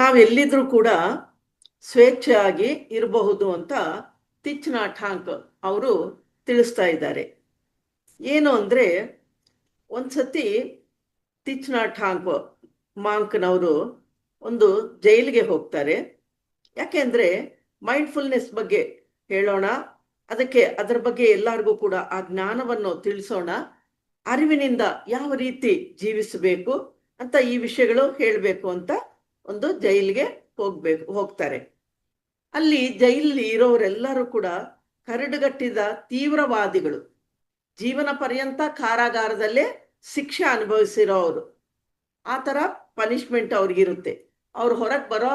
ನಾವೆಲ್ಲಿದ್ರೂ ಕೂಡ ಸ್ವೇಚ್ಛೆಯಾಗಿ ಇರಬಹುದು ಅಂತ ತಿಚ್ ನಾಟ್ ಹಾಂಕ್ ಅವರು ತಿಳಿಸ್ತಾ ಇದ್ದಾರೆ. ಏನು ಅಂದರೆ, ಒಂದ್ಸತಿ ತಿಚ್ ನಾಟ್ ಹಾಂಕ್ ಮಾಂಕ್ನವರು ಒಂದು ಜೈಲಿಗೆ ಹೋಗ್ತಾರೆ. ಯಾಕೆಂದರೆ ಮೈಂಡ್ಫುಲ್ನೆಸ್ ಬಗ್ಗೆ ಹೇಳೋಣ, ಅದರ ಬಗ್ಗೆ ಎಲ್ಲರಿಗೂ ಕೂಡ ಆ ಜ್ಞಾನವನ್ನು ತಿಳಿಸೋಣ, ಅರಿವಿನಿಂದ ಯಾವ ರೀತಿ ಜೀವಿಸಬೇಕು ಅಂತ ಈ ವಿಷಯಗಳು ಹೇಳಬೇಕು ಅಂತ ಒಂದು ಜೈಲಿಗೆ ಹೋಗ್ತಾರೆ. ಅಲ್ಲಿ ಜೈಲಲ್ಲಿ ಇರೋರೆಲ್ಲರೂ ಕೂಡ ಕರಡುಗಟ್ಟಿದ ತೀವ್ರವಾದಿಗಳು, ಜೀವನ ಪರ್ಯಂತ ಕಾರಾಗಾರದಲ್ಲೇ ಶಿಕ್ಷೆ ಅನುಭವಿಸಿರೋರು. ಆ ಥರ ಪನಿಷ್ಮೆಂಟ್ ಅವ್ರಿಗಿರುತ್ತೆ. ಅವ್ರು ಹೊರಗೆ ಬರೋ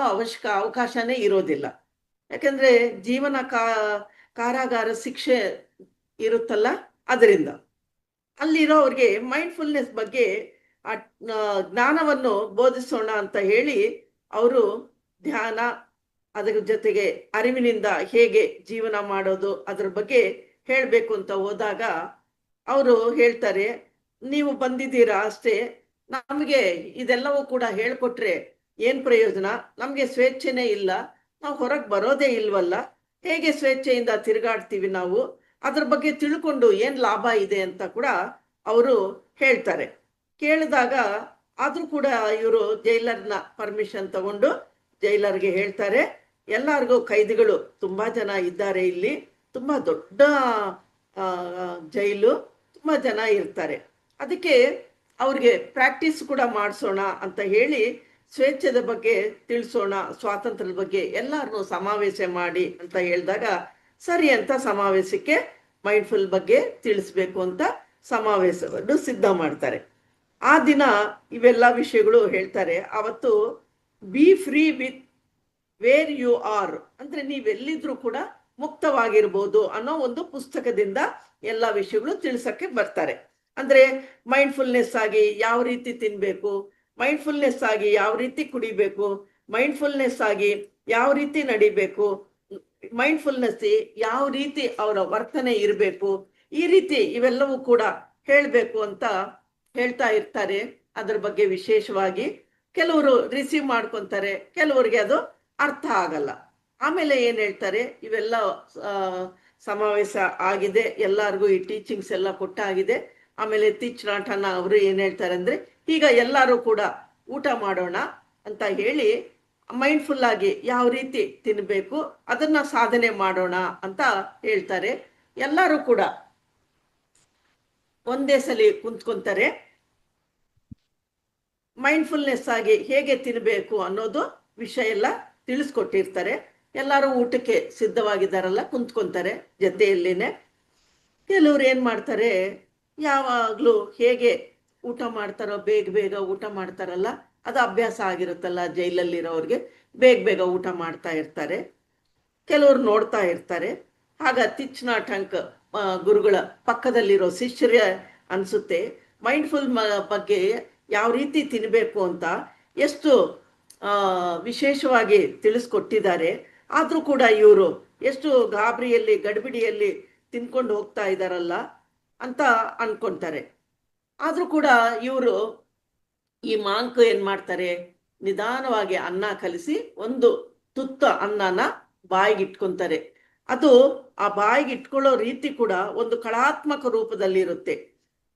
ಅವಕಾಶನೇ ಇರೋದಿಲ್ಲ. ಯಾಕಂದರೆ ಜೀವನ ಕಾರಾಗಾರ ಶಿಕ್ಷೆ ಇರುತ್ತಲ್ಲ, ಅದರಿಂದ ಅಲ್ಲಿರೋವ್ರಿಗೆ ಮೈಂಡ್ಫುಲ್ನೆಸ್ ಬಗ್ಗೆ ಜ್ಞಾನವನ್ನು ಬೋಧಿಸೋಣ ಅಂತ ಹೇಳಿ ಅವರು ಧ್ಯಾನ, ಅದರ ಜೊತೆಗೆ ಅರಿವಿನಿಂದ ಹೇಗೆ ಜೀವನ ಮಾಡೋದು ಅದರ ಬಗ್ಗೆ ಹೇಳಬೇಕು ಅಂತ ಹೋದಾಗ ಅವರು ಹೇಳ್ತಾರೆ, ನೀವು ಬಂದಿದ್ದೀರಾ ಅಷ್ಟೇ, ನಮಗೆ ಇದೆಲ್ಲವೂ ಕೂಡ ಹೇಳ್ಕೊಟ್ರೆ ಏನು ಪ್ರಯೋಜನ? ನಮಗೆ ಸ್ವೇಚ್ಛೆನೇ ಇಲ್ಲ, ನಾವು ಹೊರಗೆ ಬರೋದೇ ಇಲ್ವಲ್ಲ, ಹೇಗೆ ಸ್ವೇಚ್ಛೆಯಿಂದ ತಿರುಗಾಡ್ತೀವಿ ನಾವು? ಅದ್ರ ಬಗ್ಗೆ ತಿಳ್ಕೊಂಡು ಏನು ಲಾಭ ಇದೆ ಅಂತ ಕೂಡ ಅವರು ಹೇಳ್ತಾರೆ. ಕೇಳಿದಾಗ ಆದರೂ ಕೂಡ ಇವರು ಜೈಲರ್ನ ಪರ್ಮಿಷನ್ ತಗೊಂಡು ಜೈಲರ್ಗೆ ಹೇಳ್ತಾರೆ, ಎಲ್ಲರಿಗೂ ಕೈದಿಗಳು ತುಂಬ ಜನ ಇದ್ದಾರೆ, ಇಲ್ಲಿ ತುಂಬ ದೊಡ್ಡ ಜೈಲು, ತುಂಬ ಜನ ಇರ್ತಾರೆ, ಅದಕ್ಕೆ ಅವ್ರಿಗೆ ಪ್ರಾಕ್ಟೀಸ್ ಕೂಡ ಮಾಡಿಸೋಣ ಅಂತ ಹೇಳಿ ಸ್ವೇಚ್ಛದ ಬಗ್ಗೆ ತಿಳಿಸೋಣ, ಸ್ವಾತಂತ್ರ್ಯದ ಬಗ್ಗೆ ಎಲ್ಲರನ್ನೂ ಸಮಾವೇಶ ಮಾಡಿ ಅಂತ ಹೇಳಿದಾಗ ಸರಿ ಅಂತ ಸಮಾವೇಶಕ್ಕೆ ಮೈಂಡ್ಫುಲ್ ಬಗ್ಗೆ ತಿಳಿಸ್ಬೇಕು ಅಂತ ಸಮಾವೇಶವನ್ನು ಸಿದ್ಧ ಮಾಡ್ತಾರೆ. ಆ ದಿನ ಇವೆಲ್ಲ ವಿಷಯಗಳು ಹೇಳ್ತಾರೆ. ಅವತ್ತು be free with where you are, ಅಂದರೆ ನೀವೆಲ್ಲಿದ್ರೂ ಕೂಡ ಮುಕ್ತವಾಗಿರ್ಬೋದು ಅನ್ನೋ ಒಂದು ಪುಸ್ತಕದಿಂದ ಎಲ್ಲ ವಿಷಯಗಳು ತಿಳಿಸೋಕ್ಕೆ ಬರ್ತಾರೆ. ಅಂದರೆ ಮೈಂಡ್ಫುಲ್ನೆಸ್ ಆಗಿ ಯಾವ ರೀತಿ ತಿನ್ನಬೇಕು, ಮೈಂಡ್ಫುಲ್ನೆಸ್ ಆಗಿ ಯಾವ ರೀತಿ ಕುಡಿಬೇಕು, ಮೈಂಡ್ಫುಲ್ನೆಸ್ ಆಗಿ ಯಾವ ರೀತಿ ನಡಿಬೇಕು, ಮೈಂಡ್ಫುಲ್ನೆಸ್ ಯಾವ ರೀತಿ ಅವರ ವರ್ತನೆ ಇರಬೇಕು, ಈ ರೀತಿ ಇವೆಲ್ಲವೂ ಕೂಡ ಹೇಳಬೇಕು ಅಂತ ಹೇಳ್ತಾ ಇರ್ತಾರೆ. ಅದರ ಬಗ್ಗೆ ವಿಶೇಷವಾಗಿ ಕೆಲವರು ರಿಸೀವ್ ಮಾಡ್ಕೊತಾರೆ, ಕೆಲವರಿಗೆ ಅದು ಅರ್ಥ ಆಗಲ್ಲ. ಆಮೇಲೆ ಏನು ಹೇಳ್ತಾರೆ, ಇವೆಲ್ಲ ಸಮಾವೇಶ ಆಗಿದೆ, ಎಲ್ಲರಿಗೂ ಈ ಟೀಚಿಂಗ್ಸ್ ಎಲ್ಲ ಕೊಟ್ಟಾಗಿದೆ. ಆಮೇಲೆ ತಿಚ್ ನಾಟ್ ಹಾಂಕ್ ಅವರು ಏನು ಹೇಳ್ತಾರೆ ಅಂದರೆ, ಈಗ ಎಲ್ಲರೂ ಕೂಡ ಊಟ ಮಾಡೋಣ ಅಂತ ಹೇಳಿ ಮೈಂಡ್ಫುಲ್ ಆಗಿ ಯಾವ ರೀತಿ ತಿನ್ನಬೇಕು ಅದನ್ನ ಸಾಧನೆ ಮಾಡೋಣ ಅಂತ ಹೇಳ್ತಾರೆ. ಎಲ್ಲರೂ ಕೂಡ ಒಂದೇ ಸಲ ಕುಂತ್ಕೊಂತಾರೆ, ಮೈಂಡ್ಫುಲ್ನೆಸ್ ಆಗಿ ಹೇಗೆ ತಿನ್ನಬೇಕು ಅನ್ನೋದು ವಿಷಯ ಎಲ್ಲ ತಿಳಿಸ್ಕೊಟ್ಟಿರ್ತಾರೆ. ಎಲ್ಲರೂ ಊಟಕ್ಕೆ ಸಿದ್ಧವಾಗಿದ್ದಾರಲ್ಲ, ಕುಂತ್ಕೊಂತಾರೆ ಜೊತೆಯಲ್ಲಿನೇ. ಕೆಲವ್ರು ಏನು ಮಾಡ್ತಾರೆ, ಯಾವಾಗಲೂ ಹೇಗೆ ಊಟ ಮಾಡ್ತಾರೋ ಬೇಗ ಬೇಗ ಊಟ ಮಾಡ್ತಾರಲ್ಲ, ಅದು ಅಭ್ಯಾಸ ಆಗಿರುತ್ತಲ್ಲ ಜೈಲಲ್ಲಿರೋರಿಗೆ, ಬೇಗ ಬೇಗ ಊಟ ಮಾಡ್ತಾ ಇರ್ತಾರೆ. ಕೆಲವರು ನೋಡ್ತಾ ಇರ್ತಾರೆ. ಆಗ ತಿಚ್ ನಾಟ್ ಹಾಂಕ್ ಗುರುಗಳ ಪಕ್ಕದಲ್ಲಿರೋ ಶಿಷ್ಯರೇ ಅನಿಸುತ್ತೆ, ಮೈಂಡ್ಫುಲ್ ಬಗ್ಗೆ ಯಾವ ರೀತಿ ತಿನ್ನಬೇಕು ಅಂತ ಎಷ್ಟು ವಿಶೇಷವಾಗಿ ತಿಳಿಸ್ಕೊಟ್ಟಿದ್ದಾರೆ. ಆದರೂ ಕೂಡ ಇವರು ಎಷ್ಟು ಗಾಬರಿಯಲ್ಲಿ ಗಡಿಬಿಡಿಯಲ್ಲಿ ತಿನ್ಕೊಂಡು ಹೋಗ್ತಾ ಇದ್ದಾರಲ್ಲ ಅಂತ ಅನ್ಕೊತಾರೆ. ಆದರೂ ಕೂಡ ಇವರು ಈ ಮಾಂಕ್ ಏನು ಮಾಡ್ತಾರೆ, ನಿಧಾನವಾಗಿ ಅನ್ನ ಕಲಿಸಿ ಒಂದು ತುತ್ತ ಅನ್ನನ ಬಾಯಿಗೆ ಇಟ್ಕೊತಾರೆ. ಅದು ಆ ಬಾಯಿಗೆ ಇಟ್ಕೊಳ್ಳೋ ರೀತಿ ಕೂಡ ಒಂದು ಕಳಾತ್ಮಕ ರೂಪದಲ್ಲಿ ಇರುತ್ತೆ,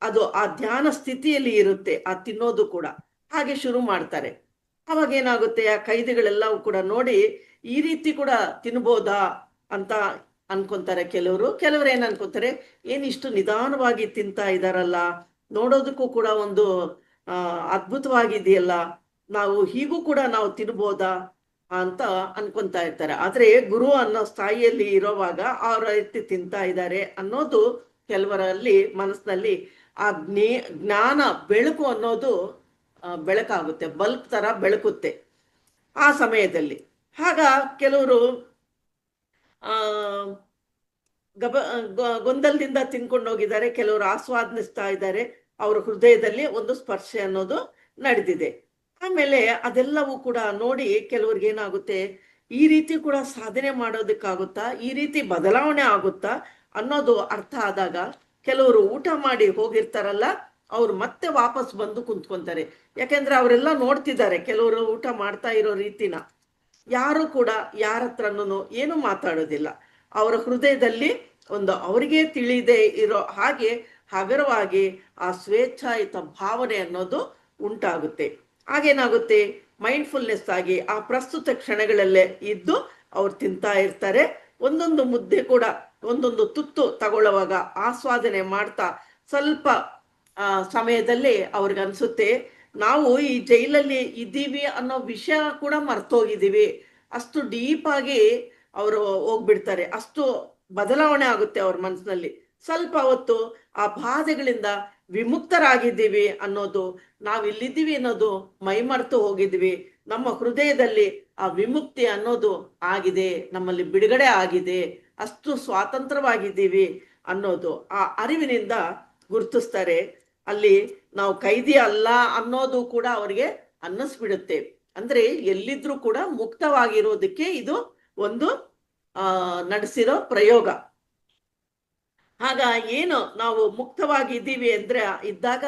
ಅದು ಆ ಧ್ಯಾನ ಸ್ಥಿತಿಯಲ್ಲಿ ಇರುತ್ತೆ ಆ ತಿನ್ನೋದು ಕೂಡ. ಹಾಗೆ ಶುರು ಮಾಡ್ತಾರೆ. ಅವಾಗ ಏನಾಗುತ್ತೆ, ಆ ಕೈದಿಗಳೆಲ್ಲವೂ ಕೂಡ ನೋಡಿ ಈ ರೀತಿ ಕೂಡ ತಿನ್ಬೋದಾ ಅಂತ ಅನ್ಕೊಂತಾರೆ. ಕೆಲವರು ಏನು ಅನ್ಕೊಂತಾರೆ, ಏನಿಷ್ಟು ನಿಧಾನವಾಗಿ ತಿಂತಾ ಇದ್ದಾರಲ್ಲ, ನೋಡೋದಕ್ಕೂ ಕೂಡ ಒಂದು ಅದ್ಭುತವಾಗಿದೆಯಲ್ಲ, ನಾವು ಹೀಗೂ ಕೂಡ ನಾವು ತಿನ್ಬೋದಾ ಅಂತ ಅನ್ಕೊಂತಾ ಇರ್ತಾರೆ. ಆದರೆ ಗುರು ಅನ್ನೋ ಸ್ಥಾಯಿಯಲ್ಲಿ ಇರೋವಾಗ ಆ ರೀತಿ ತಿಂತಾ ಇದ್ದಾರೆ ಅನ್ನೋದು ಕೆಲವರಲ್ಲಿ ಮನಸ್ಸಿನಲ್ಲಿ ಆ ಜ್ಞಾನ ಬೆಳಕು ಅನ್ನೋದು ಬೆಳಕಾಗುತ್ತೆ, ಬಲ್ಬ್ ಥರ ಬೆಳಕುತ್ತೆ ಆ ಸಮಯದಲ್ಲಿ. ಆಗ ಕೆಲವರು ಗೊಂದಲದಿಂದ ತಿನ್ಕೊಂಡು ಹೋಗಿದ್ದಾರೆ, ಕೆಲವರು ಆಸ್ವಾದಿಸ್ತಾ ಇದ್ದಾರೆ, ಅವ್ರ ಹೃದಯದಲ್ಲಿ ಒಂದು ಸ್ಪರ್ಶೆ ಅನ್ನೋದು ನಡೆದಿದೆ. ಆಮೇಲೆ ಅದೆಲ್ಲವೂ ಕೂಡ ನೋಡಿ ಕೆಲವ್ರಿಗೆ ಏನಾಗುತ್ತೆ, ಈ ರೀತಿ ಕೂಡ ಸಾಧನೆ ಮಾಡೋದಕ್ಕಾಗುತ್ತಾ, ಈ ರೀತಿ ಬದಲಾವಣೆ ಆಗುತ್ತಾ ಅನ್ನೋದು ಅರ್ಥ ಆದಾಗ ಕೆಲವರು ಊಟ ಮಾಡಿ ಹೋಗಿರ್ತಾರಲ್ಲ, ಅವ್ರು ಮತ್ತೆ ವಾಪಸ್ ಬಂದು ಕುಂತ್ಕೊಂತಾರೆ. ಯಾಕೆಂದ್ರೆ ಅವರೆಲ್ಲ ನೋಡ್ತಿದ್ದಾರೆ ಕೆಲವರು ಊಟ ಮಾಡ್ತಾ ಇರೋ ರೀತಿನ. ಯಾರು ಕೂಡ ಯಾರ ಹತ್ರನೂ ಏನು ಮಾತಾಡೋದಿಲ್ಲ. ಅವರ ಹೃದಯದಲ್ಲಿ ಒಂದು ಅವರಿಗೆ ತಿಳಿದೇ ಇರೋ ಹಾಗೆ ಹಗರವಾಗಿ ಆ ಸ್ವೇಚ್ಛಾಯುತ ಭಾವನೆ ಅನ್ನೋದು ಉಂಟಾಗುತ್ತೆ. ಆಗೇನಾಗುತ್ತೆ, ಮೈಂಡ್ಫುಲ್ನೆಸ್ ಆಗಿ ಆ ಪ್ರಸ್ತುತ ಕ್ಷಣಗಳಲ್ಲೇ ಇದ್ದು ಅವ್ರು ತಿಂತಾ ಇರ್ತಾರೆ. ಒಂದೊಂದು ಮುದ್ದೆ ಕೂಡ ಒಂದೊಂದು ತುತ್ತು ತಗೊಳ್ಳುವಾಗ ಆಸ್ವಾದನೆ ಮಾಡ್ತಾ ಸ್ವಲ್ಪ ಸಮಯದಲ್ಲಿ ಅವ್ರಿಗನ್ಸುತ್ತೆ ನಾವು ಈ ಜೈಲಲ್ಲಿ ಇದ್ದೀವಿ ಅನ್ನೋ ವಿಷಯ ಕೂಡ ಮರ್ತೋಗಿದ್ದೀವಿ. ಅಷ್ಟು ಡೀಪ್ ಆಗಿ ಅವರು ಹೋಗ್ಬಿಡ್ತಾರೆ. ಅಷ್ಟು ಬದಲಾವಣೆ ಆಗುತ್ತೆ ಅವ್ರ ಮನಸ್ಸಿನಲ್ಲಿ. ಸ್ವಲ್ಪ ಹೊತ್ತು ಆ ಬಾಧೆಗಳಿಂದ ವಿಮುಕ್ತರಾಗಿದ್ದೀವಿ ಅನ್ನೋದು, ನಾವಿಲ್ಲಿದ್ದೀವಿ ಅನ್ನೋದು ಮೈಮರೆತು ಹೋಗಿದ್ವಿ. ನಮ್ಮ ಹೃದಯದಲ್ಲಿ ಆ ವಿಮುಕ್ತಿ ಅನ್ನೋದು ಆಗಿದೆ, ನಮ್ಮಲ್ಲಿ ಬಿಡುಗಡೆ ಆಗಿದೆ, ಅಷ್ಟು ಸ್ವಾತಂತ್ರ್ಯವಾಗಿದ್ದೀವಿ ಅನ್ನೋದು ಆ ಅರಿವಿನಿಂದ ಗುರುತಿಸ್ತಾರೆ. ಅಲ್ಲಿ ನಾವು ಕೈದಿ ಅಲ್ಲ ಅನ್ನೋದು ಕೂಡ ಅವರಿಗೆ ಅನ್ನಿಸ್ಬಿಡುತ್ತೆ. ಅಂದ್ರೆ ಎಲ್ಲಿದ್ರೂ ಕೂಡ ಮುಕ್ತವಾಗಿರೋದಕ್ಕೆ ಇದು ಒಂದು ನಡೆಸಿರೋ ಪ್ರಯೋಗ. ಆಗ ಏನು ನಾವು ಮುಕ್ತವಾಗಿದ್ದೀವಿ ಅಂದ್ರೆ ಇದ್ದಾಗ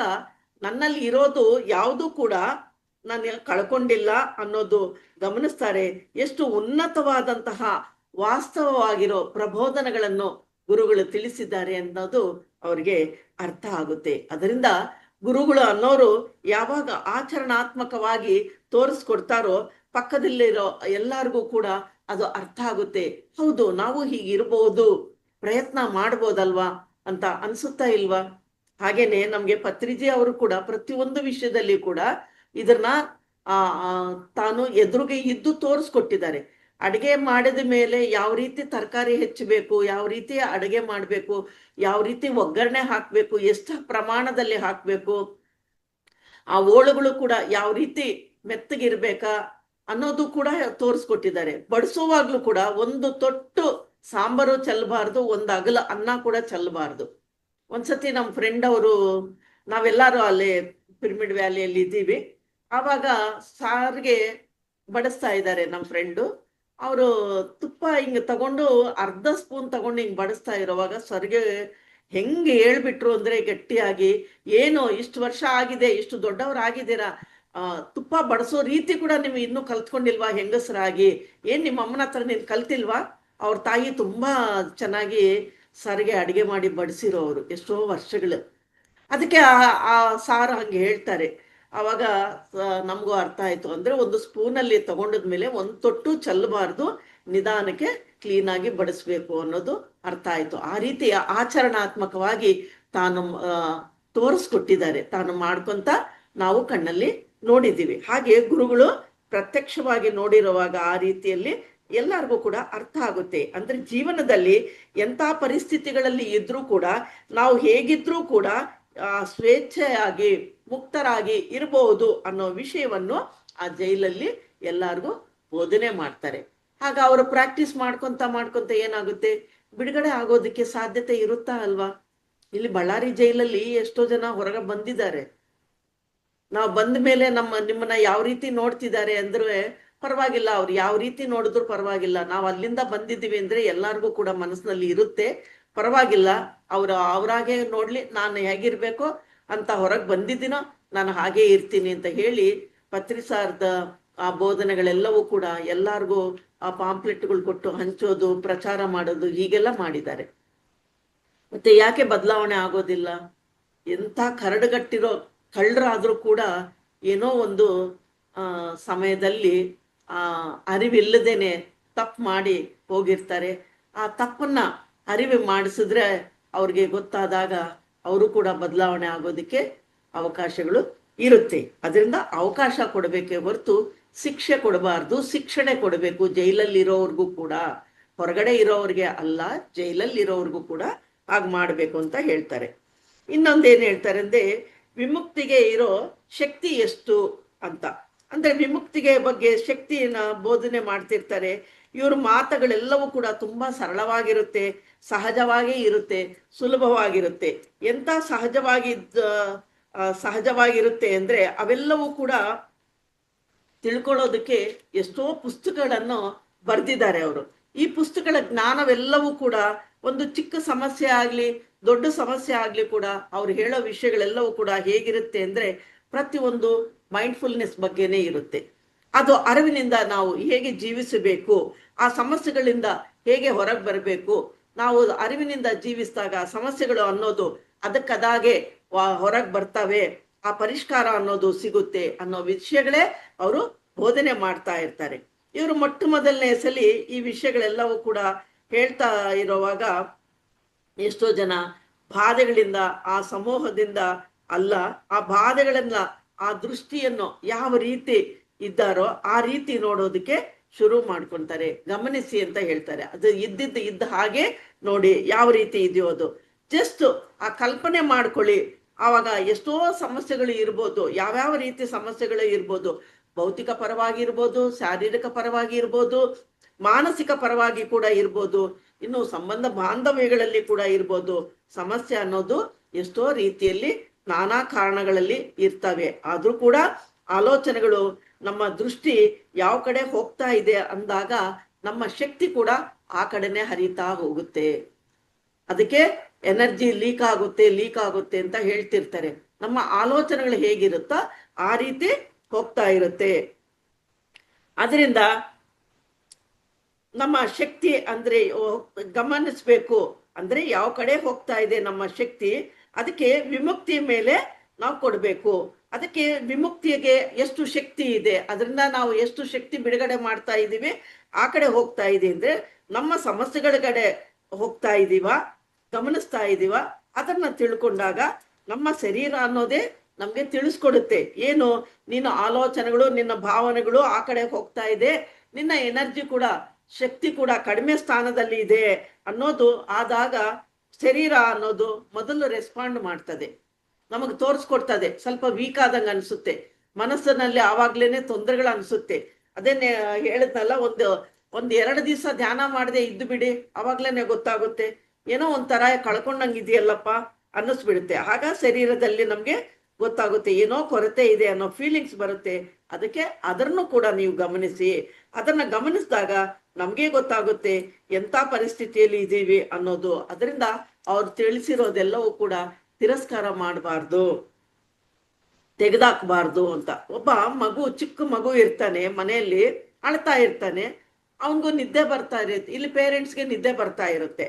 ನನ್ನಲ್ಲಿ ಇರೋದು ಯಾವುದು ಕೂಡ ನಾನು ಕಳ್ಕೊಂಡಿಲ್ಲ ಅನ್ನೋದು ಗಮನಿಸ್ತಾರೆ. ಎಷ್ಟು ಉನ್ನತವಾದಂತಹ ವಾಸ್ತವವಾಗಿರೋ ಪ್ರಬೋಧನೆಗಳನ್ನು ಗುರುಗಳು ತಿಳಿಸಿದ್ದಾರೆ ಅನ್ನೋದು ಅವ್ರಿಗೆ ಅರ್ಥ ಆಗುತ್ತೆ. ಅದರಿಂದ ಗುರುಗಳು ಅನ್ನೋರು ಯಾವಾಗ ಆಚರಣಾತ್ಮಕವಾಗಿ ತೋರಿಸ್ಕೊಡ್ತಾರೋ ಪಕ್ಕದಲ್ಲಿರೋ ಎಲ್ಲರಿಗೂ ಕೂಡ ಅದು ಅರ್ಥ ಆಗುತ್ತೆ. ಹೌದು, ನಾವು ಹೀಗಿರ್ಬೋದು, ಪ್ರಯತ್ನ ಮಾಡ್ಬೋದಲ್ವಾ ಅಂತ ಅನ್ಸುತ್ತಾ ಇಲ್ವಾ? ಹಾಗೇನೆ ನಮ್ಗೆ ಪತ್ರಿಜಿ ಅವರು ಕೂಡ ಪ್ರತಿಯೊಂದು ವಿಷಯದಲ್ಲಿ ಕೂಡ ಇದನ್ನ ತಾನು ಎದುರಿಗೆ ಇದ್ದು ತೋರಿಸ್ಕೊಟ್ಟಿದ್ದಾರೆ. ಅಡುಗೆ ಮಾಡಿದ ಮೇಲೆ ಯಾವ ರೀತಿ ತರಕಾರಿ ಹೆಚ್ಚಬೇಕು, ಯಾವ ರೀತಿ ಅಡುಗೆ ಮಾಡಬೇಕು, ಯಾವ ರೀತಿ ಒಗ್ಗರಣೆ ಹಾಕಬೇಕು, ಎಷ್ಟು ಪ್ರಮಾಣದಲ್ಲಿ ಹಾಕಬೇಕು, ಆ ಓಳುಗಳು ಕೂಡ ಯಾವ ರೀತಿ ಮೆತ್ತಗಿರ್ಬೇಕಾ ಅನ್ನೋದು ಕೂಡ ತೋರಿಸ್ಕೊಟ್ಟಿದ್ದಾರೆ. ಬಡಿಸುವಾಗ್ಲೂ ಕೂಡ ಒಂದು ತೊಟ್ಟು ಸಾಂಬಾರು ಚೆಲ್ಲಬಾರ್ದು, ಒಂದು ಅಗಲ ಅನ್ನ ಕೂಡ ಚೆಲ್ಲಬಾರ್ದು. ಒಂದ್ಸತಿ ನಮ್ಮ ಫ್ರೆಂಡ್ ಅವರು, ನಾವೆಲ್ಲರೂ ಅಲ್ಲಿ ಪಿರಮಿಡ್ ವ್ಯಾಲಿಯಲ್ಲಿ ಇದ್ದೀವಿ, ಆವಾಗ ಸಾರಿಗೆ ಬಡಿಸ್ತಾ ಇದ್ದಾರೆ ನಮ್ಮ ಫ್ರೆಂಡು. ಅವರು ತುಪ್ಪ ಹಿಂಗೆ ತಗೊಂಡು ಅರ್ಧ ಸ್ಪೂನ್ ತಗೊಂಡು ಹಿಂಗೆ ಬಡಿಸ್ತಾ ಇರೋವಾಗ ಸರ್ಗೆ ಹೆಂಗೆ ಹೇಳ್ಬಿಟ್ರು ಅಂದ್ರೆ ಗಟ್ಟಿಯಾಗಿ, ಏನು ಇಷ್ಟು ವರ್ಷ ಆಗಿದೆ, ಇಷ್ಟು ದೊಡ್ಡವರಾಗಿದ್ದೀರಾ, ತುಪ್ಪ ಬಡಿಸೋ ರೀತಿ ಕೂಡ ನೀವು ಇನ್ನೂ ಕಲ್ತ್ಕೊಂಡಿಲ್ವಾ ಹೆಂಗಸರಾಗಿ? ಏನ್ ನಿಮ್ಮ ಅಮ್ಮನ ಹತ್ರ ನೀನು ಕಲ್ತಿಲ್ವಾ? ಅವ್ರ ತಾಯಿ ತುಂಬಾ ಚೆನ್ನಾಗಿ ಸರ್ಗೆ ಅಡಿಗೆ ಮಾಡಿ ಬಡಿಸಿರೋರು ಎಷ್ಟೋ ವರ್ಷಗಳು. ಅದಕ್ಕೆ ಆ ಸಾರು ಹಂಗೆ ಹೇಳ್ತಾರೆ. ಆವಾಗ ನಮಗೂ ಅರ್ಥ ಆಯ್ತು. ಅಂದ್ರೆ ಒಂದು ಸ್ಪೂನಲ್ಲಿ ತಗೊಂಡದ್ಮೇಲೆ ಒಂದು ತೊಟ್ಟು ಚೆಲ್ಲಬಾರ್ದು, ನಿಧಾನಕ್ಕೆ ಕ್ಲೀನಾಗಿ ಬಡಿಸ್ಬೇಕು ಅನ್ನೋದು ಅರ್ಥ ಆಯ್ತು. ಆ ರೀತಿಯ ಆಚರಣಾತ್ಮಕವಾಗಿ ತಾನು ತೋರಿಸ್ಕೊಟ್ಟಿದ್ದಾರೆ. ತಾನು ಮಾಡ್ಕೊಂತ ನಾವು ಕಣ್ಣಲ್ಲಿ ನೋಡಿದ್ದೀವಿ. ಹಾಗೆ ಗುರುಗಳು ಪ್ರತ್ಯಕ್ಷವಾಗಿ ನೋಡಿರುವಾಗ ಆ ರೀತಿಯಲ್ಲಿ ಎಲ್ಲರಿಗೂ ಕೂಡ ಅರ್ಥ ಆಗುತ್ತೆ. ಅಂದ್ರೆ ಜೀವನದಲ್ಲಿ ಎಂಥ ಪರಿಸ್ಥಿತಿಗಳಲ್ಲಿ ಇದ್ರೂ ಕೂಡ ನಾವು ಹೇಗಿದ್ರೂ ಕೂಡ ಸ್ವೇಚ್ಛೆಯಾಗಿ ಮುಕ್ತರಾಗಿ ಇರಬಹುದು ಅನ್ನೋ ವಿಷಯವನ್ನು ಆ ಜೈಲಲ್ಲಿ ಎಲ್ಲರಿಗೂ ಬೋಧನೆ ಮಾಡ್ತಾರೆ. ಆಗ ಅವರು ಪ್ರಾಕ್ಟೀಸ್ ಮಾಡ್ಕೊಂತ ಏನಾಗುತ್ತೆ, ಬಿಡುಗಡೆ ಆಗೋದಕ್ಕೆ ಸಾಧ್ಯತೆ ಇರುತ್ತಾ ಅಲ್ವಾ? ಇಲ್ಲಿ ಬಳ್ಳಾರಿ ಜೈಲಲ್ಲಿ ಎಷ್ಟೋ ಜನ ಹೊರಗೆ ಬಂದಿದ್ದಾರೆ. ನಾವು ಬಂದ ಮೇಲೆ ನಿಮ್ಮನ್ನ ಯಾವ ರೀತಿ ನೋಡ್ತಿದ್ದಾರೆ ಅಂದ್ರೆ ಪರವಾಗಿಲ್ಲ, ಅವ್ರು ಯಾವ ರೀತಿ ನೋಡಿದ್ರು ಪರವಾಗಿಲ್ಲ, ನಾವು ಅಲ್ಲಿಂದ ಬಂದಿದ್ದೀವಿ ಅಂದ್ರೆ ಎಲ್ಲರಿಗೂ ಕೂಡ ಮನಸ್ಸಿನಲ್ಲಿ ಇರುತ್ತೆ, ಪರವಾಗಿಲ್ಲ, ಅವರಾಗೆ ನೋಡ್ಲಿ, ನಾನು ಹೇಗಿರ್ಬೇಕೋ ಅಂತ ಹೊರಗೆ ಬಂದಿದ್ದೀನೋ ನಾನು ಹಾಗೇ ಇರ್ತೀನಿ ಅಂತ ಹೇಳಿ ಪತ್ರಿಸಾರ್ದ ಆ ಬೋಧನೆಗಳೆಲ್ಲವೂ ಕೂಡ ಎಲ್ಲರಿಗೂ ಆ ಪಾಂಪ್ಲೆಟ್ಗಳು ಕೊಟ್ಟು ಹಂಚೋದು, ಪ್ರಚಾರ ಮಾಡೋದು, ಹೀಗೆಲ್ಲ ಮಾಡಿದ್ದಾರೆ. ಮತ್ತೆ ಯಾಕೆ ಬದಲಾವಣೆ ಆಗೋದಿಲ್ಲ? ಎಂಥ ಕರಡುಗಟ್ಟಿರೋ ಕಳ್ಳರಾದ್ರೂ ಕೂಡ ಏನೋ ಒಂದು ಸಮಯದಲ್ಲಿ ಅರಿವಿಲ್ಲದೇನೆ ತಪ್ಪು ಮಾಡಿ ಹೋಗಿರ್ತಾರೆ. ಆ ತಪ್ಪನ್ನ ಅರಿವು ಮಾಡಿಸಿದ್ರೆ ಅವ್ರಿಗೆ ಗೊತ್ತಾದಾಗ ಅವರು ಕೂಡ ಬದಲಾವಣೆ ಆಗೋದಕ್ಕೆ ಅವಕಾಶಗಳು ಇರುತ್ತೆ. ಅದರಿಂದ ಅವಕಾಶ ಕೊಡಬೇಕೇ ಹೊರತು ಶಿಕ್ಷೆ ಕೊಡಬಾರ್ದು, ಶಿಕ್ಷಣೆ ಕೊಡಬೇಕು. ಜೈಲಲ್ಲಿ ಇರೋವ್ರಿಗೂ ಕೂಡ, ಹೊರಗಡೆ ಇರೋವ್ರಿಗೆ ಅಲ್ಲ, ಜೈಲಲ್ಲಿ ಇರೋವ್ರಿಗೂ ಕೂಡ ಹಾಗೆ ಮಾಡಬೇಕು ಅಂತ ಹೇಳ್ತಾರೆ. ಇನ್ನೊಂದೇನು ಹೇಳ್ತಾರೆ ಅಂದ್ರೆ ವಿಮುಕ್ತಿಗೆ ಇರೋ ಶಕ್ತಿ ಎಷ್ಟು ಅಂತ. ಅಂದ್ರೆ ವಿಮುಕ್ತಿಗೆ ಬಗ್ಗೆ ಶಕ್ತಿಯನ್ನ ಬೋಧನೆ ಮಾಡ್ತಿರ್ತಾರೆ. ಇವ್ರ ಮಾತುಗಳೆಲ್ಲವೂ ಕೂಡ ತುಂಬಾ ಸರಳವಾಗಿರುತ್ತೆ, ಸಹಜವಾಗೇ ಇರುತ್ತೆ, ಸುಲಭವಾಗಿರುತ್ತೆ. ಎಂತ ಸಹಜವಾಗಿರುತ್ತೆ ಅಂದ್ರೆ ಅವೆಲ್ಲವೂ ಕೂಡ ತಿಳ್ಕೊಳ್ಳೋದಕ್ಕೆ ಎಷ್ಟೋ ಪುಸ್ತಕಗಳನ್ನು ಬರೆದಿದ್ದಾರೆ ಅವರು. ಈ ಪುಸ್ತಕಗಳ ಜ್ಞಾನವೆಲ್ಲವೂ ಕೂಡ ಒಂದು ಚಿಕ್ಕ ಸಮಸ್ಯೆ ಆಗ್ಲಿ, ದೊಡ್ಡ ಸಮಸ್ಯೆ ಆಗ್ಲಿ ಕೂಡ ಅವ್ರು ಹೇಳೋ ವಿಷಯಗಳೆಲ್ಲವೂ ಕೂಡ ಹೇಗಿರುತ್ತೆ ಅಂದ್ರೆ ಪ್ರತಿಯೊಂದು ಮೈಂಡ್ಫುಲ್ನೆಸ್ ಬಗ್ಗೆನೇ ಇರುತ್ತೆ. ಅದು ಅರಿವಿನಿಂದ ನಾವು ಹೇಗೆ ಜೀವಿಸಬೇಕು, ಆ ಸಮಸ್ಯೆಗಳಿಂದ ಹೇಗೆ ಹೊರಗೆ ಬರಬೇಕು, ನಾವು ಅರಿವಿನಿಂದ ಜೀವಿಸಿದಾಗ ಸಮಸ್ಯೆಗಳು ಅನ್ನೋದು ಅದಕ್ಕದಾಗೆ ಹೊರಗೆ ಬರ್ತವೆ, ಆ ಪರಿಷ್ಕಾರ ಅನ್ನೋದು ಸಿಗುತ್ತೆ ಅನ್ನೋ ವಿಷಯಗಳೇ ಅವರು ಬೋಧನೆ ಮಾಡ್ತಾ ಇರ್ತಾರೆ. ಇವರು ಮೊಟ್ಟ ಮೊದಲನೇ ಸಲಿ ಈ ವಿಷಯಗಳೆಲ್ಲವೂ ಕೂಡ ಹೇಳ್ತಾ ಇರುವಾಗ ಎಷ್ಟೋ ಜನ ಬಾಧೆಗಳಿಂದ, ಆ ಸಮೂಹದಿಂದ ಅಲ್ಲ, ಆ ಬಾಧೆಗಳನ್ನ, ಆ ದೃಷ್ಟಿಯನ್ನು ಯಾವ ರೀತಿ ಇದ್ದಾರೋ ಆ ರೀತಿ ನೋಡೋದಕ್ಕೆ ಶುರು ಮಾಡ್ಕೊಂತಾರೆ. ಗಮನಿಸಿ ಅಂತ ಹೇಳ್ತಾರೆ. ಅದು ಇದ್ದ ಹಾಗೆ ನೋಡಿ, ಯಾವ ರೀತಿ ಇದೆಯೋ ಅದು ಜಸ್ಟ್ ಆ ಕಲ್ಪನೆ ಮಾಡ್ಕೊಳ್ಳಿ. ಆವಾಗ ಎಷ್ಟೋ ಸಮಸ್ಯೆಗಳು ಇರ್ಬೋದು, ಯಾವ್ಯಾವ ರೀತಿ ಸಮಸ್ಯೆಗಳು ಇರ್ಬೋದು, ಭೌತಿಕ ಪರವಾಗಿ ಇರ್ಬೋದು, ಶಾರೀರಿಕ ಪರವಾಗಿ ಇರ್ಬೋದು, ಮಾನಸಿಕ ಪರವಾಗಿ ಕೂಡ ಇರ್ಬೋದು, ಇನ್ನು ಸಂಬಂಧ ಬಾಂಧವ್ಯಗಳಲ್ಲಿ ಕೂಡ ಇರ್ಬೋದು. ಸಮಸ್ಯೆ ಅನ್ನೋದು ಎಷ್ಟೋ ರೀತಿಯಲ್ಲಿ ನಾನಾ ಕಾರಣಗಳಲ್ಲಿ ಇರ್ತವೆ. ಆದ್ರೂ ಕೂಡ ಆಲೋಚನೆಗಳು, ನಮ್ಮ ದೃಷ್ಟಿ ಯಾವ ಕಡೆ ಹೋಗ್ತಾ ಇದೆ ಅಂದಾಗ ನಮ್ಮ ಶಕ್ತಿ ಕೂಡ ಆ ಕಡೆನೆ ಹರಿತಾ ಹೋಗುತ್ತೆ. ಅದಕ್ಕೆ ಎನರ್ಜಿ ಲೀಕ್ ಆಗುತ್ತೆ ಅಂತ ಹೇಳ್ತಿರ್ತಾರೆ. ನಮ್ಮ ಆಲೋಚನೆಗಳು ಹೇಗಿರುತ್ತೋ ಆ ರೀತಿ ಹೋಗ್ತಾ ಇರುತ್ತೆ. ಅದರಿಂದ ನಮ್ಮ ಶಕ್ತಿ ಅಂದ್ರೆ ಗಮನಿಸ್ಬೇಕು, ಅಂದ್ರೆ ಯಾವ ಕಡೆ ಹೋಗ್ತಾ ಇದೆ ನಮ್ಮ ಶಕ್ತಿ, ಅದಕ್ಕೆ ವಿಮುಕ್ತಿ ಮೇಲೆ ನಾವು ಕೊಡ್ಬೇಕು. ಅದಕ್ಕೆ ವಿಮುಕ್ತಿಗೆ ಎಷ್ಟು ಶಕ್ತಿ ಇದೆ, ಅದರಿಂದ ನಾವು ಎಷ್ಟು ಶಕ್ತಿ ಬಿಡುಗಡೆ ಮಾಡ್ತಾ ಇದ್ದೀವಿ, ಆ ಕಡೆ ಹೋಗ್ತಾ ಇದೆ ಅಂದ್ರೆ ನಮ್ಮ ಸಮಸ್ಯೆಗಳ ಕಡೆ ಹೋಗ್ತಾ ಇದೀವ, ಗಮನಿಸ್ತಾ ಇದೀವ. ಅದನ್ನ ತಿಳ್ಕೊಂಡಾಗ ನಮ್ಮ ಶರೀರ ಅನ್ನೋದೇ ನಮ್ಗೆ ತಿಳಿಸ್ಕೊಡುತ್ತೆ. ಏನು, ನಿನ್ನ ಆಲೋಚನೆಗಳು, ನಿನ್ನ ಭಾವನೆಗಳು ಆ ಕಡೆ ಹೋಗ್ತಾ ಇದೆ, ನಿನ್ನ ಎನರ್ಜಿ ಕೂಡ, ಶಕ್ತಿ ಕೂಡ ಕಡಿಮೆ ಸ್ಥಾನದಲ್ಲಿ ಇದೆ ಅನ್ನೋದು ಆದಾಗ ಶರೀರ ಅನ್ನೋದು ಮೊದಲು ರೆಸ್ಪಾಂಡ್ ಮಾಡ್ತದೆ, ನಮಗೆ ತೋರಿಸ್ಕೊಡ್ತದೆ. ಸ್ವಲ್ಪ ವೀಕ್ ಆದಂಗೆ ಅನ್ಸುತ್ತೆ ಮನಸ್ಸಿನಲ್ಲಿ, ಆವಾಗ್ಲೇನೆ ತೊಂದರೆಗಳು ಅನ್ಸುತ್ತೆ. ಅದೇನೆ ಹೇಳಿದ್ನಲ್ಲ, ಒಂದ್ 2 ದಿವಸ ಧ್ಯಾನ ಮಾಡದೆ ಇದ್ದು ಬಿಡಿ, ಅವಾಗ್ಲೇನೆ ಗೊತ್ತಾಗುತ್ತೆ, ಏನೋ ಒಂಥರ ಕಳ್ಕೊಂಡಂಗಿದೆಯಲ್ಲಪ್ಪ ಅನ್ನಿಸ್ಬಿಡುತ್ತೆ. ಆಗ ಶರೀರದಲ್ಲಿ ನಮ್ಗೆ ಗೊತ್ತಾಗುತ್ತೆ ಏನೋ ಕೊರತೆ ಇದೆ ಅನ್ನೋ ಫೀಲಿಂಗ್ಸ್ ಬರುತ್ತೆ. ಅದಕ್ಕೆ ಅದನ್ನು ಕೂಡ ನೀವು ಗಮನಿಸಿ. ಅದನ್ನ ಗಮನಿಸಿದಾಗ ನಮ್ಗೆ ಗೊತ್ತಾಗುತ್ತೆ ಎಂತ ಪರಿಸ್ಥಿತಿಯಲ್ಲಿ ಇದ್ದೀವಿ ಅನ್ನೋದು. ಅದರಿಂದ ಅವ್ರು ತಿಳಿಸಿರೋದೆಲ್ಲವೂ ಕೂಡ ತಿರಸ್ಕಾರ ಮಾಡಬಾರ್ದು, ತೆಗೆದಾಕ್ಬಾರ್ದು ಅಂತ. ಒಬ್ಬ ಮಗು, ಚಿಕ್ಕ ಮಗು ಇರ್ತಾನೆ, ಮನೆಯಲ್ಲಿ ಅಳ್ತಾ ಇರ್ತಾನೆ, ಅವನಿಗೂ ನಿದ್ದೆ ಬರ್ತಾ ಇರುತ್ತೆ, ಇಲ್ಲಿ ಪೇರೆಂಟ್ಸ್ಗೆ ನಿದ್ದೆ ಬರ್ತಾ ಇರುತ್ತೆ,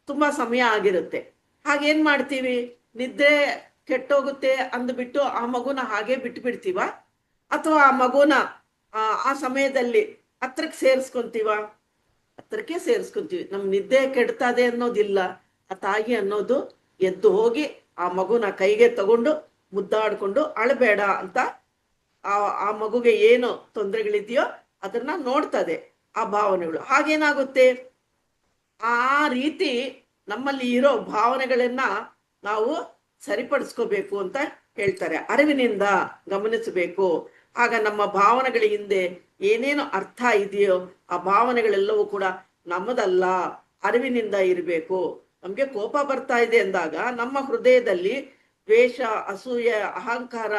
ತುಂಬಾ ಸಮಯ ಆಗಿರುತ್ತೆ. ಹಾಗೇನ್ ಮಾಡ್ತೀವಿ, ನಿದ್ದೆ ಕೆಟ್ಟೋಗುತ್ತೆ ಅಂದ್ಬಿಟ್ಟು ಆ ಮಗುನ ಹಾಗೆ ಬಿಟ್ಟು ಬಿಡ್ತೀವ, ಅಥವಾ ಆ ಮಗುನ ಆ ಸಮಯದಲ್ಲಿ ಹತ್ರಕ್ಕೆ ಸೇರಿಸ್ಕೊಂತೀವ? ಹತ್ರಕ್ಕೆ ಸೇರಿಸ್ಕೊಂತೀವಿ. ನಮ್ ನಿದ್ದೆ ಕೆಡ್ತದೆ ಅನ್ನೋದಿಲ್ಲ. ಆ ತಾಯಿ ಅನ್ನೋದು ಎದ್ದು ಹೋಗಿ ಆ ಮಗುನ ಕೈಗೆ ತಗೊಂಡು ಮುದ್ದಾಡ್ಕೊಂಡು ಅಳಬೇಡ ಅಂತ ಆ ಮಗುಗೆ ಏನು ತೊಂದರೆಗಳಿದೆಯೋ ಅದನ್ನ ನೋಡ್ತದೆ, ಆ ಭಾವನೆಗಳು. ಹಾಗೇನಾಗುತ್ತೆ, ಆ ರೀತಿ ನಮ್ಮಲ್ಲಿ ಇರೋ ಭಾವನೆಗಳನ್ನ ನಾವು ಸರಿಪಡಿಸ್ಕೋಬೇಕು ಅಂತ ಹೇಳ್ತಾರೆ. ಅರಿವಿನಿಂದ ಗಮನಿಸಬೇಕು. ಆಗ ನಮ್ಮ ಭಾವನೆಗಳ ಹಿಂದೆ ಏನೇನು ಅರ್ಥ ಇದೆಯೋ ಆ ಭಾವನೆಗಳೆಲ್ಲವೂ ಕೂಡ ನಮ್ಮದಲ್ಲ, ಅರಿವಿನಿಂದ ಇರಬೇಕು. ನಮ್ಗೆ ಕೋಪ ಬರ್ತಾ ಇದೆ ಅಂದಾಗ ನಮ್ಮ ಹೃದಯದಲ್ಲಿ ದ್ವೇಷ, ಅಸೂಯೆ, ಅಹಂಕಾರ,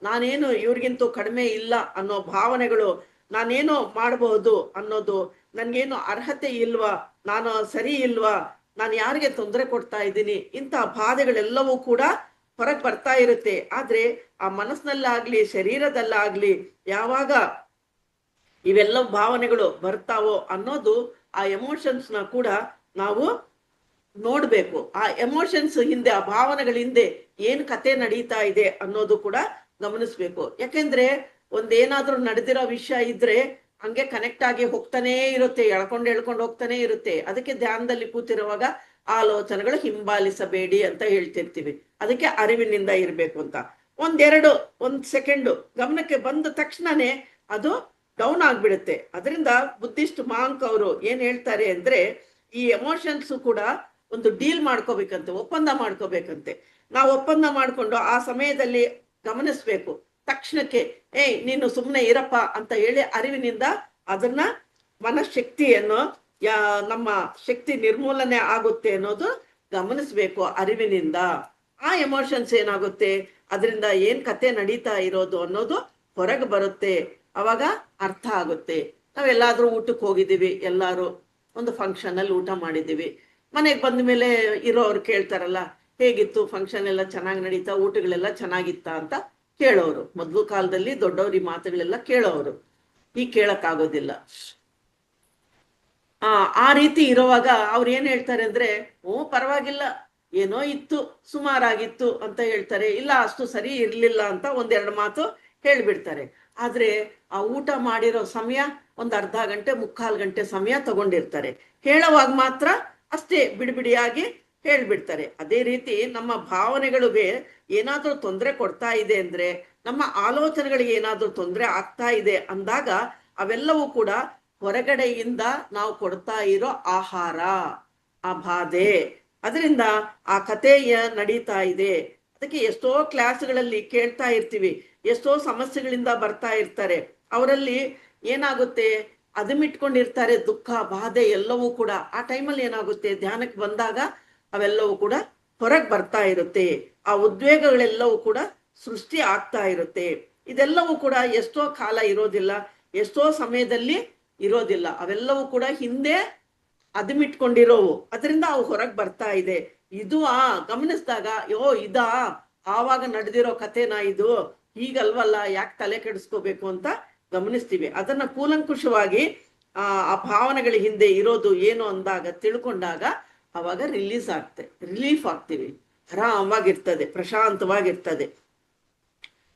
ನಾನೇನು ಇವ್ರಿಗಿಂತೂ ಕಡಿಮೆ ಇಲ್ಲ ಅನ್ನೋ ಭಾವನೆಗಳು, ನಾನೇನು ಮಾಡಬಹುದು ಅನ್ನೋದು, ನನ್ಗೇನು ಅರ್ಹತೆ ಇಲ್ವಾ, ನಾನು ಸರಿ ಇಲ್ವಾ, ನಾನು ಯಾರಿಗೆ ತೊಂದರೆ ಕೊಡ್ತಾ ಇದ್ದೀನಿ, ಇಂಥ ಬಾಧೆಗಳೆಲ್ಲವೂ ಕೂಡ ಹೊರಗೆ ಬರ್ತಾ ಇರುತ್ತೆ. ಆದ್ರೆ ಆ ಮನಸ್ಸಿನಲ್ಲಾಗ್ಲಿ ಶರೀರದಲ್ಲಾಗ್ಲಿ ಯಾವಾಗ ಇವೆಲ್ಲ ಭಾವನೆಗಳು ಬರ್ತಾವೋ ಅನ್ನೋದು, ಆ ಎಮೋಷನ್ಸ್ನ ಕೂಡ ನಾವು ನೋಡ್ಬೇಕು. ಆ ಎಮೋಷನ್ಸ್ ಹಿಂದೆ, ಆ ಭಾವನೆಗಳ ಹಿಂದೆ ಏನ್ ಕತೆ ನಡೀತಾ ಇದೆ ಅನ್ನೋದು ಕೂಡ ಗಮನಿಸ್ಬೇಕು. ಯಾಕೆಂದ್ರೆ ಒಂದೇನಾದ್ರೂ ನಡೆದಿರೋ ವಿಷಯ ಇದ್ರೆ ಹಂಗೆ ಕನೆಕ್ಟ್ ಆಗಿ ಹೋಗ್ತಾನೇ ಇರುತ್ತೆ, ಎಳ್ಕೊಂಡು ಹೋಗ್ತಾನೆ ಇರುತ್ತೆ. ಅದಕ್ಕೆ ಧ್ಯಾನದಲ್ಲಿ ಕೂತಿರುವಾಗ ಆಲೋಚನೆಗಳು ಹಿಂಬಾಲಿಸಬೇಡಿ ಅಂತ ಹೇಳ್ತಿರ್ತೀವಿ. ಅದಕ್ಕೆ ಅರಿವಿನಿಂದ ಇರ್ಬೇಕು ಅಂತ. ಒಂದ್ ಸೆಕೆಂಡು ಗಮನಕ್ಕೆ ಬಂದ ತಕ್ಷಣನೇ ಅದು ಡೌನ್ ಆಗ್ಬಿಡುತ್ತೆ. ಅದರಿಂದ ಬುದ್ಧಿಸ್ಟ್ ಮಾಂಕ್ ಅವರು ಏನ್ ಹೇಳ್ತಾರೆ ಅಂದ್ರೆ, ಈ ಎಮೋಷನ್ಸ್ ಕೂಡ ಒಂದು ಡೀಲ್ ಮಾಡ್ಕೋಬೇಕಂತೆ, ಒಪ್ಪಂದ ಮಾಡ್ಕೋಬೇಕಂತೆ. ನಾವು ಒಪ್ಪಂದ ಮಾಡ್ಕೊಂಡು ಆ ಸಮಯದಲ್ಲಿ ಗಮನಿಸ್ಬೇಕು. ತಕ್ಷಣಕ್ಕೆ ನೀನು ಸುಮ್ಮನೆ ಇರಪ್ಪ ಅಂತ ಹೇಳಿ ಅರಿವಿನಿಂದ ಅದನ್ನ ಮನಶಕ್ತಿಯನ್ನು, ನಮ್ಮ ಶಕ್ತಿ ನಿರ್ಮೂಲನೆ ಆಗುತ್ತೆ ಅನ್ನೋದು ಗಮನಿಸ್ಬೇಕು ಅರಿವಿನಿಂದ. ಆ ಎಮೋಷನ್ಸ್ ಏನಾಗುತ್ತೆ, ಅದರಿಂದ ಏನ್ ಕತೆ ನಡೀತಾ ಇರೋದು ಅನ್ನೋದು ಹೊರಗೆ ಬರುತ್ತೆ. ಅವಾಗ ಅರ್ಥ ಆಗುತ್ತೆ. ನಾವೆಲ್ಲಾದ್ರೂ ಊಟಕ್ಕೆ ಹೋಗಿದ್ದೀವಿ, ಎಲ್ಲಾರು ಒಂದು ಫಂಕ್ಷನ್ ಅಲ್ಲಿ ಊಟ ಮಾಡಿದ್ದೀವಿ, ಮನೆಗೆ ಬಂದ ಮೇಲೆ ಇರೋರು ಕೇಳ್ತಾರಲ್ಲ, ಹೇಗಿತ್ತು ಫಂಕ್ಷನ್ ಎಲ್ಲ ಚೆನ್ನಾಗಿ ನಡೀತಾ, ಊಟಗಳೆಲ್ಲ ಚೆನ್ನಾಗಿತ್ತ ಅಂತ ಕೇಳೋರು. ಮೊದ್ಲು ಕಾಲದಲ್ಲಿ ದೊಡ್ಡವ್ರ ಈ ಮಾತುಗಳೆಲ್ಲ ಕೇಳೋರು, ಈಗ ಕೇಳಕ್ಕಾಗೋದಿಲ್ಲ. ಆ ರೀತಿ ಇರುವಾಗ ಅವ್ರು ಏನ್ ಹೇಳ್ತಾರೆ ಅಂದ್ರೆ, ಪರವಾಗಿಲ್ಲ, ಏನೋ ಇತ್ತು, ಸುಮಾರಾಗಿತ್ತು ಅಂತ ಹೇಳ್ತಾರೆ. ಇಲ್ಲ ಅಷ್ಟು ಸರಿ ಇರ್ಲಿಲ್ಲ ಅಂತ ಒಂದೆರಡು ಮಾತು ಹೇಳ್ಬಿಡ್ತಾರೆ. ಆದ್ರೆ ಆ ಊಟ ಮಾಡಿರೋ ಸಮಯ ಒಂದ್ ಅರ್ಧ ಗಂಟೆ ಮುಕ್ಕಾಲು ಗಂಟೆ ಸಮಯ ತಗೊಂಡಿರ್ತಾರೆ. ಹೇಳುವಾಗ ಮಾತ್ರ ಅಷ್ಟೇ ಬಿಡಿಬಿಡಿಯಾಗಿ ಹೇಳ್ಬಿಡ್ತಾರೆ. ಅದೇ ರೀತಿ ನಮ್ಮ ಭಾವನೆಗಳಿಗೆ ಏನಾದ್ರೂ ತೊಂದರೆ ಕೊಡ್ತಾ ಇದೆ ಅಂದ್ರೆ, ನಮ್ಮ ಆಲೋಚನೆಗಳಿಗೆ ಏನಾದ್ರೂ ತೊಂದರೆ ಆಗ್ತಾ ಇದೆ ಅಂದಾಗ ಅವೆಲ್ಲವೂ ಕೂಡ ಹೊರಗಡೆಯಿಂದ ನಾವು ಕೊಡ್ತಾ ಇರೋ ಆಹಾರ, ಆ ಬಾಧೆ. ಅದರಿಂದ ಆ ಕಥೆಯ ನಡೀತಾ ಇದೆ. ಅದಕ್ಕೆ ಎಷ್ಟೋ ಕ್ಲಾಸ್ಗಳಲ್ಲಿ ಕೇಳ್ತಾ ಇರ್ತೀವಿ, ಎಷ್ಟೋ ಸಮಸ್ಯೆಗಳಿಂದ ಬರ್ತಾ ಇರ್ತಾರೆ. ಅವರಲ್ಲಿ ಏನಾಗುತ್ತೆ, ಅದಮಿಟ್ಕೊಂಡಿರ್ತಾರೆ, ದುಃಖ ಬಾಧೆ ಎಲ್ಲವೂ ಕೂಡ. ಆ ಟೈಮಲ್ಲಿ ಏನಾಗುತ್ತೆ, ಧ್ಯಾನಕ್ಕೆ ಬಂದಾಗ ಅವೆಲ್ಲವೂ ಕೂಡ ಹೊರಗೆ ಬರ್ತಾ ಇರುತ್ತೆ. ಆ ಉದ್ವೇಗಗಳೆಲ್ಲವೂ ಕೂಡ ಸೃಷ್ಟಿ ಆಗ್ತಾ ಇರುತ್ತೆ. ಇದೆಲ್ಲವೂ ಕೂಡ ಎಷ್ಟೋ ಕಾಲ ಇರೋದಿಲ್ಲ, ಎಷ್ಟೋ ಸಮಯದಲ್ಲಿ ಇರೋದಿಲ್ಲ. ಅವೆಲ್ಲವೂ ಕೂಡ ಹಿಂದೆ ಅದಮಿಟ್ಕೊಂಡಿರೋವು, ಅದರಿಂದ ಅವು ಹೊರಗೆ ಬರ್ತಾ ಇದೆ. ಇದು ಗಮನಿಸಿದಾಗ, ಇದಾ ಆವಾಗ ನಡೆದಿರೋ ಕಥೆನಾ ಇದು, ಹೀಗಲ್ವಲ್ಲ, ಯಾಕೆ ತಲೆ ಕೆಡಿಸ್ಕೋಬೇಕು ಅಂತ ಗಮನಿಸ್ತೀವಿ. ಅದನ್ನ ಕೂಲಂಕುಷವಾಗಿ ಆ ಭಾವನೆಗಳ ಹಿಂದೆ ಇರೋದು ಏನು ಅಂದಾಗ ತಿಳ್ಕೊಂಡಾಗ ಅವಾಗ ರಿಲೀಫ್ ಆಗ್ತೀವಿ. ಆರಾಮವಾಗಿರ್ತದೆ, ಪ್ರಶಾಂತವಾಗಿರ್ತದೆ.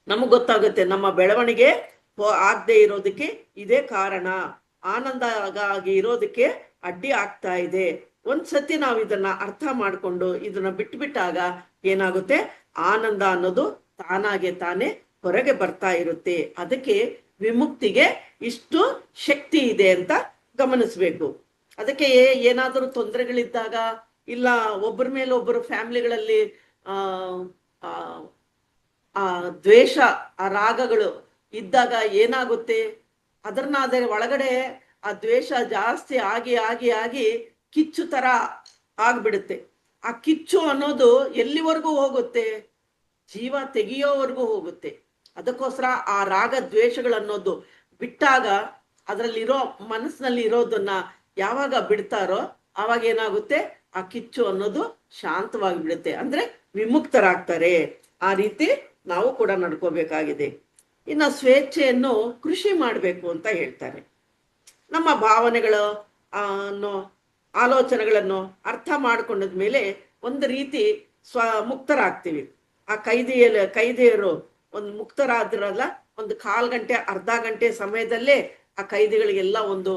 ನಮಗ್ ಗೊತ್ತಾಗುತ್ತೆ ನಮ್ಮ ಬೆಳವಣಿಗೆ ಆಗದೆ ಇರೋದಕ್ಕೆ ಇದೇ ಕಾರಣ, ಆನಂದ ಆಗಿ ಇರೋದಕ್ಕೆ ಅಡ್ಡಿ ಆಗ್ತಾ ಇದೆ. ಒಂದ್ಸತಿ ನಾವು ಇದನ್ನ ಅರ್ಥ ಮಾಡ್ಕೊಂಡು ಇದನ್ನ ಬಿಟ್ಟಾಗ ಏನಾಗುತ್ತೆ, ಆನಂದ ಅನ್ನೋದು ತಾನಾಗೆ ತಾನೇ ಹೊರಗೆ ಬರ್ತಾ ಇರುತ್ತೆ. ಅದಕ್ಕೆ ವಿಮುಕ್ತಿಗೆ ಇಷ್ಟು ಶಕ್ತಿ ಇದೆ ಅಂತ ಗಮನಿಸ್ಬೇಕು. ಅದಕ್ಕೆ ಏನಾದರೂ ತೊಂದರೆಗಳಿದ್ದಾಗ, ಇಲ್ಲ ಒಬ್ಬರ ಮೇಲೆ ಒಬ್ಬರು ಫ್ಯಾಮಿಲಿಗಳಲ್ಲಿ ಆ ದ್ವೇಷ, ಆ ರಾಗಗಳು ಇದ್ದಾಗ ಏನಾಗುತ್ತೆ, ಅದರ ಒಳಗಡೆ ಆ ದ್ವೇಷ ಜಾಸ್ತಿ ಆಗಿ ಆಗಿ ಆಗಿ ಕಿಚ್ಚು ತರ ಆಗ್ಬಿಡುತ್ತೆ. ಆ ಕಿಚ್ಚು ಅನ್ನೋದು ಎಲ್ಲಿವರೆಗೂ ಹೋಗುತ್ತೆ, ಜೀವ ತೆಗಿಯೋವರೆಗೂ ಹೋಗುತ್ತೆ. ಅದಕ್ಕೋಸ್ಕರ ಆ ರಾಗ ದ್ವೇಷಗಳನ್ನೋದು ಬಿಟ್ಟಾಗ, ಅದರಲ್ಲಿರೋ ಮನಸ್ಸಿನಲ್ಲಿ ಇರೋದನ್ನ ಯಾವಾಗ ಬಿಡ್ತಾರೋ ಆವಾಗ ಏನಾಗುತ್ತೆ, ಆ ಕಿಚ್ಚು ಅನ್ನೋದು ಶಾಂತವಾಗಿ ಬಿಡುತ್ತೆ. ಅಂದ್ರೆ ವಿಮುಕ್ತರಾಗ್ತಾರೆ. ಆ ರೀತಿ ನಾವು ಕೂಡ ನಡ್ಕೋಬೇಕಾಗಿದೆ. ಇನ್ನು ಸ್ವೇಚ್ಛೆಯನ್ನು ಕೃಷಿ ಮಾಡಬೇಕು ಅಂತ ಹೇಳ್ತಾರೆ. ನಮ್ಮ ಭಾವನೆಗಳು ಆಲೋಚನೆಗಳನ್ನು ಅರ್ಥ ಮಾಡ್ಕೊಂಡದ ಮೇಲೆ ಒಂದು ರೀತಿ ಮುಕ್ತರಾಗ್ತೀವಿ. ಆ ಕೈದಿಯರು ಒಂದು ಮುಕ್ತರಾದ್ರಲ್ಲ, ಒಂದು ಕಾಲ್ ಗಂಟೆ ಅರ್ಧ ಗಂಟೆ ಸಮಯದಲ್ಲೇ ಆ ಕೈದಿಗಳಿಗೆಲ್ಲ ಒಂದು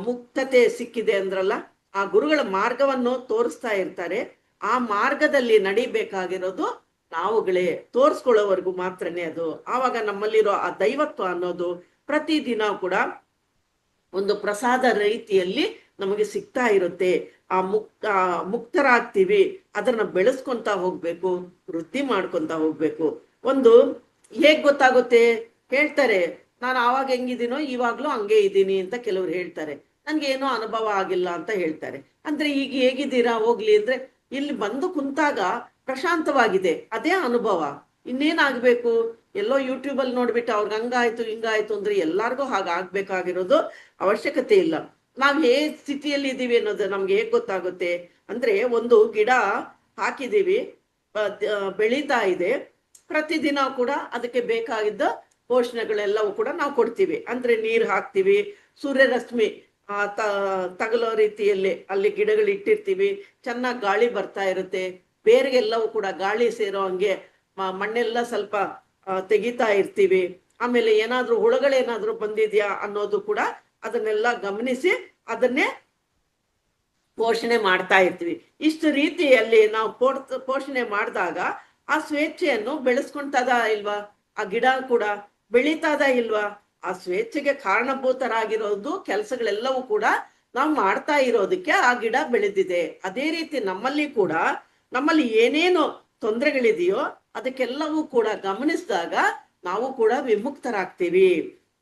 ಮುಕ್ತತೆ ಸಿಕ್ಕಿದೆ ಅಂದ್ರಲ್ಲ. ಆ ಗುರುಗಳ ಮಾರ್ಗವನ್ನು ತೋರಿಸ್ತಾ ಇರ್ತಾರೆ. ಆ ಮಾರ್ಗದಲ್ಲಿ ನಡಿಬೇಕಾಗಿರೋದು ನಾವುಗಳೇ, ತೋರಿಸ್ಕೊಳ್ಳೋವರೆಗೂ ಮಾತ್ರನೇ ಅದು. ಆವಾಗ ನಮ್ಮಲ್ಲಿರೋ ಆ ದೈವತ್ವ ಅನ್ನೋದು ಪ್ರತಿದಿನ ಕೂಡ ಒಂದು ಪ್ರಸಾದ ರೀತಿಯಲ್ಲಿ ನಮಗೆ ಸಿಗ್ತಾ ಇರುತ್ತೆ. ಆ ಮುಕ್ತರಾಗ್ತೀವಿ. ಅದನ್ನ ಬೆಳೆಸ್ಕೊಂತ ಹೋಗ್ಬೇಕು, ವೃದ್ಧಿ ಮಾಡ್ಕೊಂತ ಹೋಗ್ಬೇಕು. ಒಂದು ಹೇಗ್ ಗೊತ್ತಾಗುತ್ತೆ ಹೇಳ್ತಾರೆ, ನಾನು ಆವಾಗ ಹೆಂಗಿದ್ದೀನೋ ಇವಾಗ್ಲೂ ಹಂಗೆ ಇದ್ದೀನಿ ಅಂತ ಕೆಲವ್ರು ಹೇಳ್ತಾರೆ. ನನ್ಗೆ ಏನೋ ಅನುಭವ ಆಗಿಲ್ಲ ಅಂತ ಹೇಳ್ತಾರೆ. ಅಂದ್ರೆ ಈಗ ಹೇಗಿದ್ದೀರಾ, ಹೋಗ್ಲಿ ಅಂದ್ರೆ ಇಲ್ಲಿ ಬಂದು ಕುಂತಾಗ ಪ್ರಶಾಂತವಾಗಿದೆ, ಅದೇ ಅನುಭವ. ಇನ್ನೇನಾಗ್ಬೇಕು, ಎಲ್ಲೋ ಯೂಟ್ಯೂಬಲ್ಲಿ ನೋಡ್ಬಿಟ್ಟು ಅವ್ರಿಗೆ ಹಂಗಾಯ್ತು ಹಿಂಗಾಯ್ತು ಅಂದ್ರೆ ಎಲ್ಲಾರ್ಗೂ ಹಾಗಾಗ್ಬೇಕಾಗಿರೋದು ಅವಶ್ಯಕತೆ ಇಲ್ಲ. ನಾವ್ ಹೇಗ್ ಸ್ಥಿತಿಯಲ್ಲಿ ಇದ್ದೀವಿ ಅನ್ನೋದು ನಮ್ಗೆ ಹೇಗ್ ಗೊತ್ತಾಗುತ್ತೆ ಅಂದ್ರೆ, ಒಂದು ಗಿಡ ಹಾಕಿದೀವಿ, ಬೆಳೀತಾ ಇದೆ. ಪ್ರತಿದಿನ ಕೂಡ ಅದಕ್ಕೆ ಬೇಕಾಗಿದ್ದ ಪೋಷಣೆಗಳೆಲ್ಲವೂ ಕೂಡ ನಾವು ಕೊಡ್ತೀವಿ. ಅಂದ್ರೆ ನೀರು ಹಾಕ್ತಿವಿ, ಸೂರ್ಯರಶ್ಮಿ ತಗಲೋ ರೀತಿಯಲ್ಲಿ ಅಲ್ಲಿ ಗಿಡಗಳು ಇಟ್ಟಿರ್ತೀವಿ, ಚೆನ್ನಾಗಿ ಗಾಳಿ ಬರ್ತಾ ಇರುತ್ತೆ. ಬೇರೆಗೆಲ್ಲವೂ ಕೂಡ ಗಾಳಿ ಸೇರೋ ಹಂಗೆ ಮಣ್ಣೆಲ್ಲ ಸ್ವಲ್ಪ ತೆಗಿತಾ ಇರ್ತೀವಿ. ಆಮೇಲೆ ಏನಾದ್ರೂ ಹುಳಗಳೇನಾದ್ರೂ ಬಂದಿದ್ಯಾ ಅನ್ನೋದು ಕೂಡ ಅದನ್ನೆಲ್ಲ ಗಮನಿಸಿ ಅದನ್ನೇ ಪೋಷಣೆ ಮಾಡ್ತಾ ಇರ್ತೀವಿ. ಇಷ್ಟು ರೀತಿಯಲ್ಲಿ ನಾವು ಪೋಷಣೆ ಮಾಡಿದಾಗ ಆ ಸ್ವೇಚ್ಛೆಯನ್ನು ಬೆಳೆಸ್ಕೊಂತದ ಇಲ್ವಾ, ಆ ಗಿಡ ಕೂಡ ಬೆಳೀತದ ಇಲ್ವಾ. ಆ ಸ್ವೇಚ್ಛೆಗೆ ಕಾರಣಭೂತರಾಗಿರೋದು ಕೆಲಸಗಳೆಲ್ಲವೂ ಕೂಡ ನಾವು ಮಾಡ್ತಾ ಇರೋದಕ್ಕೆ ಆ ಗಿಡ ಬೆಳೆದಿದೆ. ಅದೇ ರೀತಿ ನಮ್ಮಲ್ಲಿ ಏನೇನು ತೊಂದರೆಗಳಿದೆಯೋ ಅದಕ್ಕೆಲ್ಲವೂ ಕೂಡ ಗಮನಿಸಿದಾಗ ನಾವು ಕೂಡ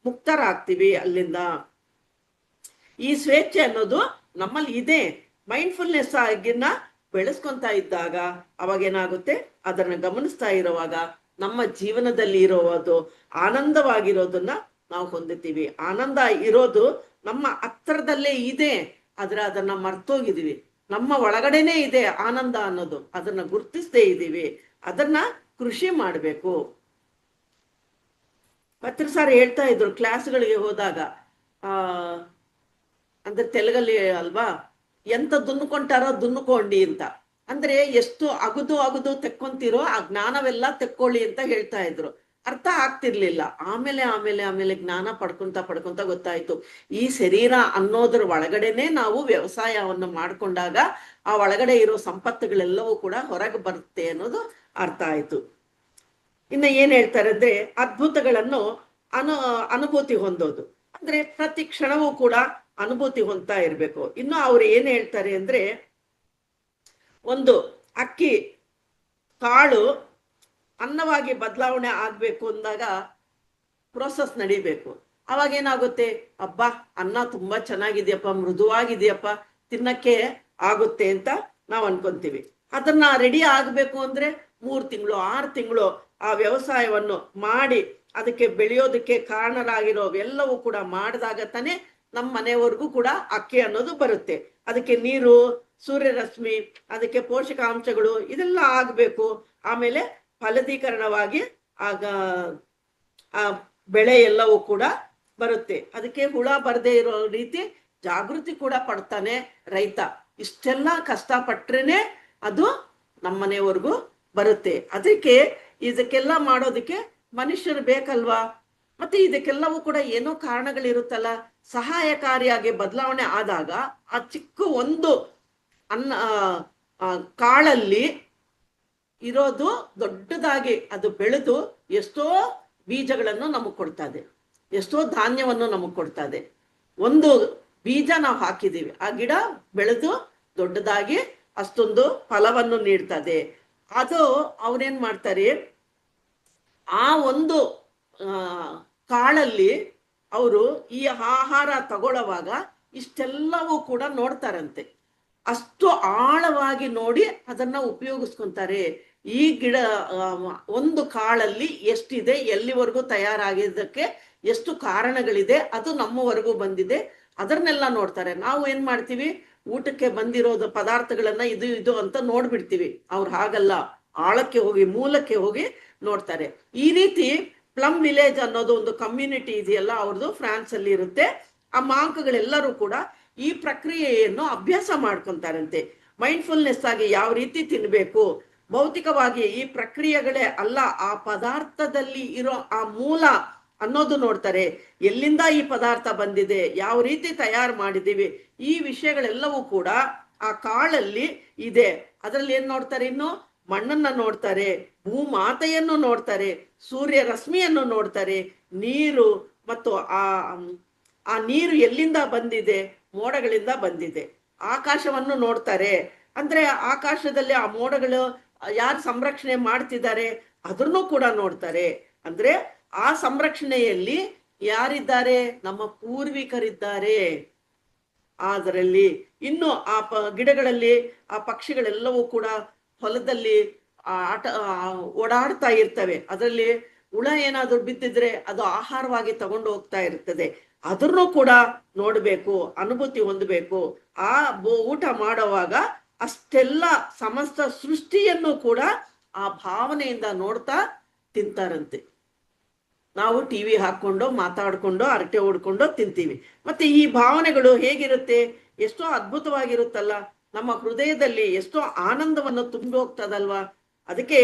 ಮುಕ್ತರಾಗ್ತೀವಿ ಅಲ್ಲಿಂದ. ಈ ಸ್ವೇಚ್ಛೆ ಅನ್ನೋದು ನಮ್ಮಲ್ಲಿ ಇದೆ. ಮೈಂಡ್ಫುಲ್ನೆಸ್ ಆಗಿನ ಬೆಳೆಸ್ಕೊಂತ ಇದ್ದಾಗ ಅವಾಗ ಏನಾಗುತ್ತೆ, ಅದನ್ನ ಗಮನಿಸ್ತಾ ಇರುವಾಗ ನಮ್ಮ ಜೀವನದಲ್ಲಿ ಇರೋದು ಆನಂದವಾಗಿರೋದನ್ನ ನಾವು ಹೊಂದುತ್ತೀವಿ. ಆನಂದ ಇರೋದು ನಮ್ಮ ಹತ್ರದಲ್ಲೇ ಇದೆ, ಆದ್ರೆ ಅದನ್ನ ಮರ್ತೋಗಿದೀವಿ. ನಮ್ಮ ಒಳಗಡೆನೆ ಇದೆ ಆನಂದ ಅನ್ನೋದು, ಅದನ್ನ ಗುರುತಿಸದೇ ಇದ್ದೀವಿ. ಅದನ್ನ ಕೃಷಿ ಮಾಡಬೇಕು. ಪತ್ರ ಸರ್ ಹೇಳ್ತಾ ಇದ್ರು ಕ್ಲಾಸ್ಗಳಿಗೆ ಹೋದಾಗ, ಆ ಅಂದ್ರೆ ತೆಲುಗಲ್ಲಿ ಅಲ್ವಾ, ಎಂತ ದುನ್ನುಕೊಂಟಾರೋ ದುನ್ನುಕೊಂಡಿ ಅಂತ. ಅಂದ್ರೆ ಎಷ್ಟು ಅಗದು ಅಗದು ತೆಕ್ಕೊಂತೀರೋ ಆ ಜ್ಞಾನವೆಲ್ಲ ತೆಕ್ಕೊಳ್ಳಿ ಅಂತ ಹೇಳ್ತಾ ಇದ್ರು. ಅರ್ಥ ಆಗ್ತಿರ್ಲಿಲ್ಲ. ಆಮೇಲೆ ಆಮೇಲೆ ಆಮೇಲೆ ಜ್ಞಾನ ಪಡ್ಕೊಂತ ಗೊತ್ತಾಯ್ತು, ಈ ಶರೀರ ಅನ್ನೋದ್ರ ಒಳಗಡೆನೆ ನಾವು ವ್ಯವಸಾಯವನ್ನು ಮಾಡ್ಕೊಂಡಾಗ ಆ ಒಳಗಡೆ ಇರೋ ಸಂಪತ್ತುಗಳೆಲ್ಲವೂ ಕೂಡ ಹೊರಗೆ ಬರುತ್ತೆ ಅನ್ನೋದು ಅರ್ಥ ಆಯ್ತು. ಇನ್ನು ಏನ್ ಹೇಳ್ತಾರೆ ಅಂದ್ರೆ ಅದ್ಭುತಗಳನ್ನು ಅನುಭೂತಿ ಹೊಂದೋದು ಅಂದ್ರೆ ಪ್ರತಿ ಕ್ಷಣವೂ ಕೂಡ ಅನುಭೂತಿ ಹೊಂದ್ತಾ ಇರ್ಬೇಕು. ಇನ್ನು ಅವ್ರು ಏನ್ ಹೇಳ್ತಾರೆ ಅಂದ್ರೆ, ಒಂದು ಅಕ್ಕಿ ಕಾಳು ಅನ್ನವಾಗಿ ಬದಲಾವಣೆ ಆಗ್ಬೇಕು ಅಂದಾಗ ಪ್ರೋಸೆಸ್ ನಡಿಬೇಕು. ಅವಾಗ ಏನಾಗುತ್ತೆ, ಅಬ್ಬಾ ಅನ್ನ ತುಂಬಾ ಚೆನ್ನಾಗಿದೆಯಪ್ಪ, ಮೃದುವಾಗಿದೆಯಪ್ಪ, ತಿನ್ನಕ್ಕೆ ಆಗುತ್ತೆ ಅಂತ ನಾವು ಅನ್ಕೊಂತೀವಿ. ಅದನ್ನ ರೆಡಿ ಆಗ್ಬೇಕು ಅಂದ್ರೆ 3 ತಿಂಗಳು 6 ತಿಂಗಳು ಆ ವ್ಯವಸಾಯವನ್ನು ಮಾಡಿ ಅದಕ್ಕೆ ಬೆಳೆಯೋದಕ್ಕೆ ಕಾರಣರಾಗಿರೋ ಎಲ್ಲವೂ ಕೂಡ ಮಾಡಿದಾಗ ತಾನೇ ನಮ್ಮ ಮನೆಯವರೆಗೂ ಕೂಡ ಅಕ್ಕಿ ಅನ್ನೋದು ಬರುತ್ತೆ. ಅದಕ್ಕೆ ನೀರು, ಸೂರ್ಯರಶ್ಮಿ, ಅದಕ್ಕೆ ಪೋಷಕಾಂಶಗಳು ಇದೆಲ್ಲ ಆಗ್ಬೇಕು. ಆಮೇಲೆ ಫಲದೀಕರಣವಾಗಿ ಆಗ ಆ ಬೆಳೆ ಎಲ್ಲವೂ ಕೂಡ ಬರುತ್ತೆ. ಅದಕ್ಕೆ ಹುಳ ಬರದೇ ಇರೋ ರೀತಿ ಜಾಗೃತಿ ಕೂಡ ಪಡ್ತಾನೆ ರೈತ. ಇಷ್ಟೆಲ್ಲ ಕಷ್ಟಪಟ್ರೇನೆ ಅದು ನಮ್ಮನೆವರೆಗೂ ಬರುತ್ತೆ. ಅದಕ್ಕೆ ಇದಕ್ಕೆಲ್ಲ ಮಾಡೋದಕ್ಕೆ ಮನುಷ್ಯರು ಬೇಕಲ್ವಾ. ಮತ್ತೆ ಇದಕ್ಕೆಲ್ಲವೂ ಕೂಡ ಏನೋ ಕಾರಣಗಳಿರುತ್ತಲ್ಲ. ಸಹಾಯಕಾರಿಯಾಗಿ ಬದಲಾವಣೆ ಆದಾಗ ಆ ಚಿಕ್ಕ ಒಂದು ಕಾಳಲ್ಲಿ ಇರೋದು ದೊಡ್ಡದಾಗಿ ಅದು ಬೆಳೆದು ಎಷ್ಟೋ ಬೀಜಗಳನ್ನು ನಮಗ್ ಕೊಡ್ತದೆ, ಎಷ್ಟೋ ಧಾನ್ಯವನ್ನು ನಮಗ್ ಕೊಡ್ತದೆ. ಒಂದು ಬೀಜ ನಾವು ಹಾಕಿದೀವಿ, ಆ ಗಿಡ ಬೆಳೆದು ದೊಡ್ಡದಾಗಿ ಅಷ್ಟೊಂದು ಫಲವನ್ನು ನೀಡ್ತದೆ. ಅದು ಅವ್ರೇನ್ ಮಾಡ್ತಾರೆ, ಆ ಒಂದು ಕಾಳಲ್ಲಿ ಅವರು ಈ ಆಹಾರ ತಗೊಳ್ಳೋವಾಗ ಇಷ್ಟೆಲ್ಲವೂ ಕೂಡ ನೋಡ್ತಾರಂತೆ. ಅಷ್ಟು ಆಳವಾಗಿ ನೋಡಿ ಅದನ್ನ ಉಪಯೋಗಿಸ್ಕೊಂತಾರೆ. ಈ ಗಿಡ ಒಂದು ಕಾಳಲ್ಲಿ ಎಷ್ಟಿದೆ, ಎಲ್ಲಿವರೆಗೂ ತಯಾರಾಗಿದ್ದಕ್ಕೆ ಎಷ್ಟು ಕಾರಣಗಳಿದೆ, ಅದು ನಮ್ಮವರೆಗೂ ಬಂದಿದೆ, ಅದನ್ನೆಲ್ಲ ನೋಡ್ತಾರೆ. ನಾವು ಏನ್ ಮಾಡ್ತೀವಿ, ಊಟಕ್ಕೆ ಬಂದಿರೋದು ಪದಾರ್ಥಗಳನ್ನ ಇದು ಇದು ಅಂತ ನೋಡ್ಬಿಡ್ತೀವಿ. ಅವ್ರು ಹಾಗಲ್ಲ, ಆಳಕ್ಕೆ ಹೋಗಿ ಮೂಲಕ್ಕೆ ಹೋಗಿ ನೋಡ್ತಾರೆ. ಈ ರೀತಿ ಪ್ಲಮ್ ವಿಲೇಜ್ ಅನ್ನೋದು ಒಂದು ಕಮ್ಯುನಿಟಿ ಇದೆಯಲ್ಲ, ಅವ್ರದ್ದು ಫ್ರಾನ್ಸ್ ಅಲ್ಲಿ ಇರುತ್ತೆ. ಆ ಮಾಂಕಗಳೆಲ್ಲರೂ ಕೂಡ ಈ ಪ್ರಕ್ರಿಯೆಯನ್ನು ಅಭ್ಯಾಸ ಮಾಡ್ಕೊಂತಾರಂತೆ. ಮೈಂಡ್ಫುಲ್ನೆಸ್ ಆಗಿ ಯಾವ ರೀತಿ ತಿನ್ಬೇಕು, ಭೌತಿಕವಾಗಿ ಈ ಪ್ರಕ್ರಿಯೆಗಳೇ ಅಲ್ಲ, ಆ ಪದಾರ್ಥದಲ್ಲಿ ಇರೋ ಆ ಮೂಲ ಅನ್ನೋದು ನೋಡ್ತಾರೆ. ಎಲ್ಲಿಂದ ಈ ಪದಾರ್ಥ ಬಂದಿದೆ, ಯಾವ ರೀತಿ ತಯಾರು ಮಾಡಿದೀವಿ, ಈ ವಿಷಯಗಳೆಲ್ಲವೂ ಕೂಡ ಆ ಕಾಳಲ್ಲಿ ಇದೆ. ಅದರಲ್ಲಿ ಏನ್ ನೋಡ್ತಾರೆ, ಇನ್ನು ಮಣ್ಣನ್ನ ನೋಡ್ತಾರೆ, ಭೂಮಾತೆಯನ್ನು ನೋಡ್ತಾರೆ, ಸೂರ್ಯ ರಶ್ಮಿಯನ್ನು ನೋಡ್ತಾರೆ, ನೀರು ಮತ್ತು ಆ ನೀರು ಎಲ್ಲಿಂದ ಬಂದಿದೆ, ಮೋಡಗಳಿಂದ ಬಂದಿದೆ. ಆಕಾಶವನ್ನು ನೋಡ್ತಾರೆ, ಅಂದ್ರೆ ಆಕಾಶದಲ್ಲಿ ಆ ಮೋಡಗಳು ಯಾರು ಸಂರಕ್ಷಣೆ ಮಾಡ್ತಿದ್ದಾರೆ ಅದನ್ನು ಕೂಡ ನೋಡ್ತಾರೆ. ಅಂದ್ರೆ ಆ ಸಂರಕ್ಷಣೆಯಲ್ಲಿ ಯಾರಿದ್ದಾರೆ, ನಮ್ಮ ಪೂರ್ವಿಕರಿದ್ದಾರೆ ಅದರಲ್ಲಿ. ಇನ್ನು ಆ ಗಿಡಗಳಲ್ಲಿ ಆ ಪಕ್ಷಿಗಳೆಲ್ಲವೂ ಕೂಡ ಹೊಲದಲ್ಲಿ ಓಡಾಡ್ತಾ ಇರ್ತವೆ. ಅದರಲ್ಲಿ ಹುಳ ಏನಾದ್ರು ಬಿದ್ದಿದ್ರೆ ಅದು ಆಹಾರವಾಗಿ ತಗೊಂಡು ಹೋಗ್ತಾ ಇರ್ತದೆ. ಅದನ್ನು ಕೂಡ ನೋಡ್ಬೇಕು, ಅನುಭೂತಿ ಹೊಂದಬೇಕು. ಆ ಊಟ ಮಾಡುವಾಗ ಅಷ್ಟೆಲ್ಲ ಸಮಸ್ತ ಸೃಷ್ಟಿಯನ್ನು ಕೂಡ ಆ ಭಾವನೆಯಿಂದ ನೋಡ್ತಾ ತಿಂತಾರಂತೆ. ನಾವು ಟಿವಿ ಹಾಕೊಂಡು ಮಾತಾಡ್ಕೊಂಡು ಹರಟೆ ಹೊಡ್ಕೊಂಡು ತಿಂತೀವಿ. ಮತ್ತೆ ಈ ಭಾವನೆಗಳು ಹೇಗಿರುತ್ತೆ, ಎಷ್ಟೋ ಅದ್ಭುತವಾಗಿರುತ್ತಲ್ಲ, ನಮ್ಮ ಹೃದಯದಲ್ಲಿ ಎಷ್ಟೋ ಆನಂದವನ್ನು ತುಂಬಿ ಹೋಗ್ತದಲ್ವಾ. ಅದಕ್ಕೆ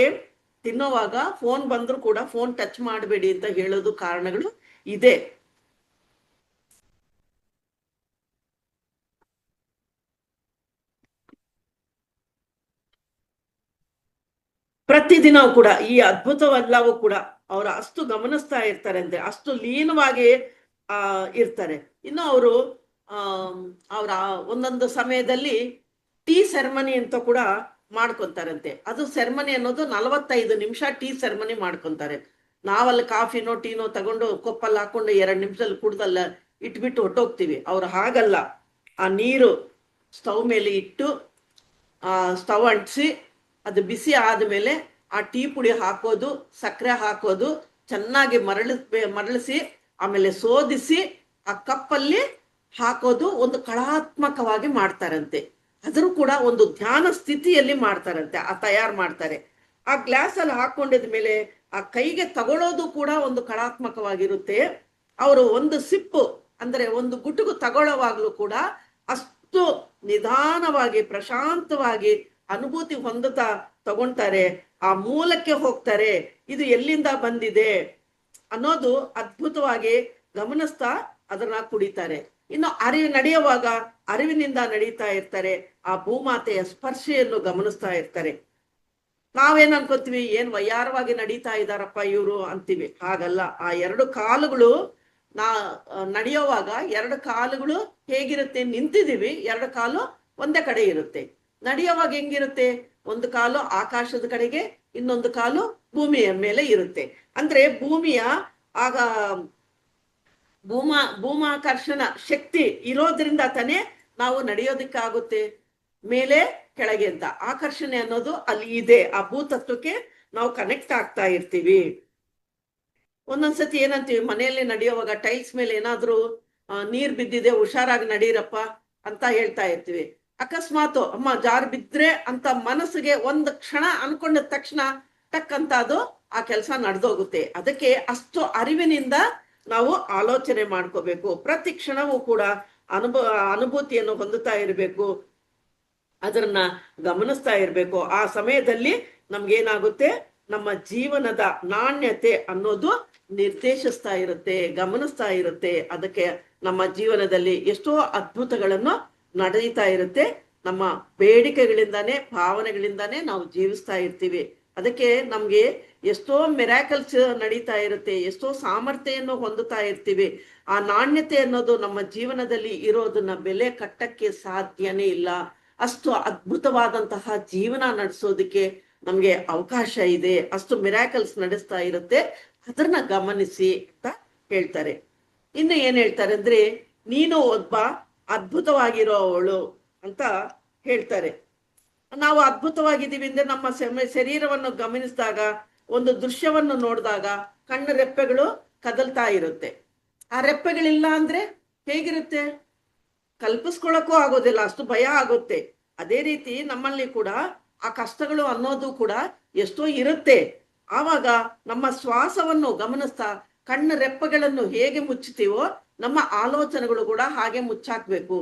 ತಿನ್ನೋವಾಗ ಫೋನ್ ಬಂದ್ರು ಕೂಡ ಫೋನ್ ಟಚ್ ಮಾಡಬೇಡಿ ಅಂತ ಹೇಳೋದು ಕಾರಣಗಳು ಇದೆ. ಪ್ರತಿದಿನ ಕೂಡ ಈ ಅದ್ಭುತವೆಲ್ಲವೂ ಕೂಡ ಅವರು ಅಷ್ಟು ಗಮನಿಸ್ತಾ ಇರ್ತಾರೆ, ಅಂದ್ರೆ ಅಷ್ಟು ಲೀನವಾಗಿ ಇರ್ತಾರೆ. ಇನ್ನು ಅವರು ಅವರ ಒಂದೊಂದು ಸಮಯದಲ್ಲಿ ಟೀ ಸೆರೆಮನಿ ಅಂತ ಕೂಡ ಮಾಡ್ಕೊಂತಾರಂತೆ. ಅದು ಸೆರೆಮನಿ ಅನ್ನೋದು 45 ನಿಮಿಷ ಟೀ ಸೆರೆಮನಿ ಮಾಡ್ಕೊಂತಾರೆ. ನಾವಲ್ಲಿ ಕಾಫಿನೋ ಟೀನೋ ತಗೊಂಡು ಕೊಪ್ಪಲ್ಲಿ ಹಾಕೊಂಡು 2 ನಿಮಿಷದಲ್ಲಿ ಕುಡ್ದಲ್ಲ ಇಟ್ಬಿಟ್ಟು ಹೊಟ್ಟೋಗ್ತೀವಿ. ಅವ್ರು ಹಾಗಲ್ಲ, ಆ ನೀರು ಸ್ಟವ್ ಮೇಲೆ ಇಟ್ಟು ಸ್ಟವ್ ಅಂಟಿಸಿ ಅದು ಬಿಸಿ ಆದ್ಮೇಲೆ ಆ ಟೀ ಪುಡಿ ಹಾಕೋದು, ಸಕ್ಕರೆ ಹಾಕೋದು, ಚೆನ್ನಾಗಿ ಮರಳಿಸಿ ಆಮೇಲೆ ಸೋದಿಸಿ ಆ ಕಪ್ಪಲ್ಲಿ ಹಾಕೋದು ಒಂದು ಕಳಾತ್ಮಕವಾಗಿ ಮಾಡ್ತಾರಂತೆ. ಅದರೂ ಕೂಡ ಒಂದು ಧ್ಯಾನ ಸ್ಥಿತಿಯಲ್ಲಿ ಮಾಡ್ತಾರಂತೆ, ತಯಾರು ಮಾಡ್ತಾರೆ. ಆ ಗ್ಲಾಸ್ ಅಲ್ಲಿ ಹಾಕೊಂಡಿದ ಮೇಲೆ ಆ ಕೈಗೆ ತಗೊಳ್ಳೋದು ಕೂಡ ಒಂದು ಕಳಾತ್ಮಕವಾಗಿರುತ್ತೆ. ಅವರು ಒಂದು ಸಿಪ್ಪು ಅಂದ್ರೆ ಒಂದು ಗುಟುಕು ತಗೊಳ್ಳೋವಾಗ್ಲೂ ಕೂಡ ಅಷ್ಟು ನಿಧಾನವಾಗಿ ಪ್ರಶಾಂತವಾಗಿ ಅನುಭೂತಿ ಹೊಂದುತ್ತಾ ತಗೊಂತಾರೆ. ಆ ಮೂಲಕ್ಕೆ ಹೋಗ್ತಾರೆ, ಇದು ಎಲ್ಲಿಂದ ಬಂದಿದೆ ಅನ್ನೋದು ಅದ್ಭುತವಾಗಿ ಗಮನಿಸ್ತಾ ಅದನ್ನ ಕುಡಿತಾರೆ. ಇನ್ನು ನಡೆಯುವಾಗ ಅರಿವಿನಿಂದ ನಡೀತಾ ಇರ್ತಾರೆ. ಆ ಭೂಮಾತೆಯ ಸ್ಪರ್ಶೆಯನ್ನು ಗಮನಿಸ್ತಾ ಇರ್ತಾರೆ. ನಾವೇನ್ ಅನ್ಕೋತೀವಿ, ಏನ್ ವಯ್ಯಾರವಾಗಿ ನಡೀತಾ ಇದ್ದಾರಪ್ಪ ಇವರು ಅಂತೀವಿ. ಹಾಗಲ್ಲ. ಆ ಎರಡು ಕಾಲುಗಳು ನಡೆಯುವಾಗ ಎರಡು ಕಾಲುಗಳು ಹೇಗಿರುತ್ತೆ, ನಿಂತಿದೀವಿ, ಎರಡು ಕಾಲು ಒಂದೇ ಕಡೆ ಇರುತ್ತೆ. ನಡೆಯುವಾಗ ಹೆಂಗಿರುತ್ತೆ, ಒಂದು ಕಾಲು ಆಕಾಶದ ಕಡೆಗೆ, ಇನ್ನೊಂದು ಕಾಲು ಭೂಮಿಯ ಮೇಲೆ ಇರುತ್ತೆ. ಅಂದ್ರೆ ಭೂಮಿಯ ಆಗ ಭೂಮಾಕರ್ಷಣ ಶಕ್ತಿ ಇರೋದ್ರಿಂದ ತಾನೇ ನಾವು ನಡೆಯೋದಕ್ಕಾಗುತ್ತೆ. ಮೇಲೆ ಕೆಳಗೆ ಅಂತ ಆಕರ್ಷಣೆ ಅನ್ನೋದು ಅಲ್ಲಿ ಇದೆ. ಆ ಭೂತತ್ವಕ್ಕೆ ನಾವು ಕನೆಕ್ಟ್ ಆಗ್ತಾ ಇರ್ತೀವಿ. ಒಂದೊಂದ್ಸತಿ ಏನಂತೀವಿ, ಮನೆಯಲ್ಲಿ ನಡೆಯುವಾಗ ಟೈಲ್ಸ್ ಮೇಲೆ ಏನಾದ್ರೂ ನೀರ್ ಬಿದ್ದಿದೆ, ಹುಷಾರಾಗಿ ನಡೀರಪ್ಪ ಅಂತ ಹೇಳ್ತಾ ಇರ್ತೀವಿ. ಅಕಸ್ಮಾತ್ ಅಮ್ಮ ಜಾರ್ ಬಿದ್ರೆ ಅಂತ ಮನಸ್ಸಿಗೆ ಒಂದು ಕ್ಷಣ ಅನ್ಕೊಂಡ ತಕ್ಷಣ ಟಕ್ ಅಂತ ಅದು ಆ ಕೆಲಸ ನಡೆದೋಗುತ್ತೆ. ಅದಕ್ಕೆ ಅಷ್ಟು ಅರಿವಿನಿಂದ ನಾವು ಆಲೋಚನೆ ಮಾಡ್ಕೋಬೇಕು. ಪ್ರತಿ ಕ್ಷಣವೂ ಕೂಡ ಅನುಭೂತಿಯನ್ನು ಹೊಂದುತ್ತಾ ಇರಬೇಕು, ಅದನ್ನ ಗಮನಿಸ್ತಾ ಇರ್ಬೇಕು. ಆ ಸಮಯದಲ್ಲಿ ನಮ್ಗೇನಾಗುತ್ತೆ, ನಮ್ಮ ಜೀವನದ ನಾಣ್ಯತೆ ಅನ್ನೋದು ನಿರ್ದೇಶಿಸ್ತಾ ಇರುತ್ತೆ, ಗಮನಿಸ್ತಾ ಇರುತ್ತೆ. ಅದಕ್ಕೆ ನಮ್ಮ ಜೀವನದಲ್ಲಿ ಎಷ್ಟೋ ಅದ್ಭುತಗಳನ್ನು ನಡೀತಾ ಇರುತ್ತೆ. ನಮ್ಮ ಬೇಡಿಕೆಗಳಿಂದಾನೇ, ಭಾವನೆಗಳಿಂದಾನೇ ನಾವು ಜೀವಿಸ್ತಾ ಇರ್ತೀವಿ. ಅದಕ್ಕೆ ನಮ್ಗೆ ಎಷ್ಟೋ ಮಿರಾಕಲ್ಸ್ ನಡೀತಾ ಇರುತ್ತೆ, ಎಷ್ಟೋ ಸಾಮರ್ಥ್ಯವನ್ನು ಹೊಂದುತ್ತಾ ಇರ್ತೀವಿ. ಆ ನಾಣ್ಯತೆ ಅನ್ನೋದು ನಮ್ಮ ಜೀವನದಲ್ಲಿ ಇರೋದನ್ನ ಬೆಲೆ ಕಟ್ಟಕ್ಕೆ ಸಾಧ್ಯನೇ ಇಲ್ಲ. ಅಷ್ಟು ಅದ್ಭುತವಾದಂತಹ ಜೀವನ ನಡೆಸೋದಕ್ಕೆ ನಮ್ಗೆ ಅವಕಾಶ ಇದೆ. ಅಷ್ಟು ಮಿರಾಕಲ್ಸ್ ನಡೆಸ್ತಾ ಇರುತ್ತೆ. ಅದನ್ನ ಗಮನಿಸಿ ಅಂತ ಹೇಳ್ತಾರೆ. ಇನ್ನು ಏನ್ ಹೇಳ್ತಾರೆ ಅಂದ್ರೆ, ನೀನು ಒಬ್ಬ ಅದ್ಭುತವಾಗಿರೋವಳು ಅಂತ ಹೇಳ್ತಾರೆ. ನಾವು ಅದ್ಭುತವಾಗಿದ್ದೀವಿ ಅಂದ್ರೆ ನಮ್ಮ ಶರೀರವನ್ನು ಗಮನಿಸಿದಾಗ, ಒಂದು ದೃಶ್ಯವನ್ನು ನೋಡಿದಾಗ ಕಣ್ಣು ರೆಪ್ಪೆಗಳು ಕದಲ್ತಾ ಇರುತ್ತೆ. ಆ ರೆಪ್ಪೆಗಳಿಲ್ಲ ಅಂದ್ರೆ ಹೇಗಿರುತ್ತೆ, ಕಲ್ಪಿಸ್ಕೊಳಕ್ಕೂ ಆಗೋದಿಲ್ಲ, ಅಷ್ಟು ಭಯ ಆಗುತ್ತೆ. ಅದೇ ರೀತಿ ನಮ್ಮಲ್ಲಿ ಕೂಡ ಆ ಕಷ್ಟಗಳು ಅನ್ನೋದು ಕೂಡ ಎಷ್ಟೋ ಇರುತ್ತೆ. ಆವಾಗ ನಮ್ಮ ಶ್ವಾಸವನ್ನು ಗಮನಿಸ್ತಾ ಕಣ್ಣು ರೆಪ್ಪೆಗಳನ್ನು ಹೇಗೆ ಮುಚ್ಚುತ್ತೀವೋ ನಮ್ಮ ಆಲೋಚನೆಗಳು ಕೂಡ ಹಾಗೆ ಮುಚ್ಚಾಕ್ಬೇಕು.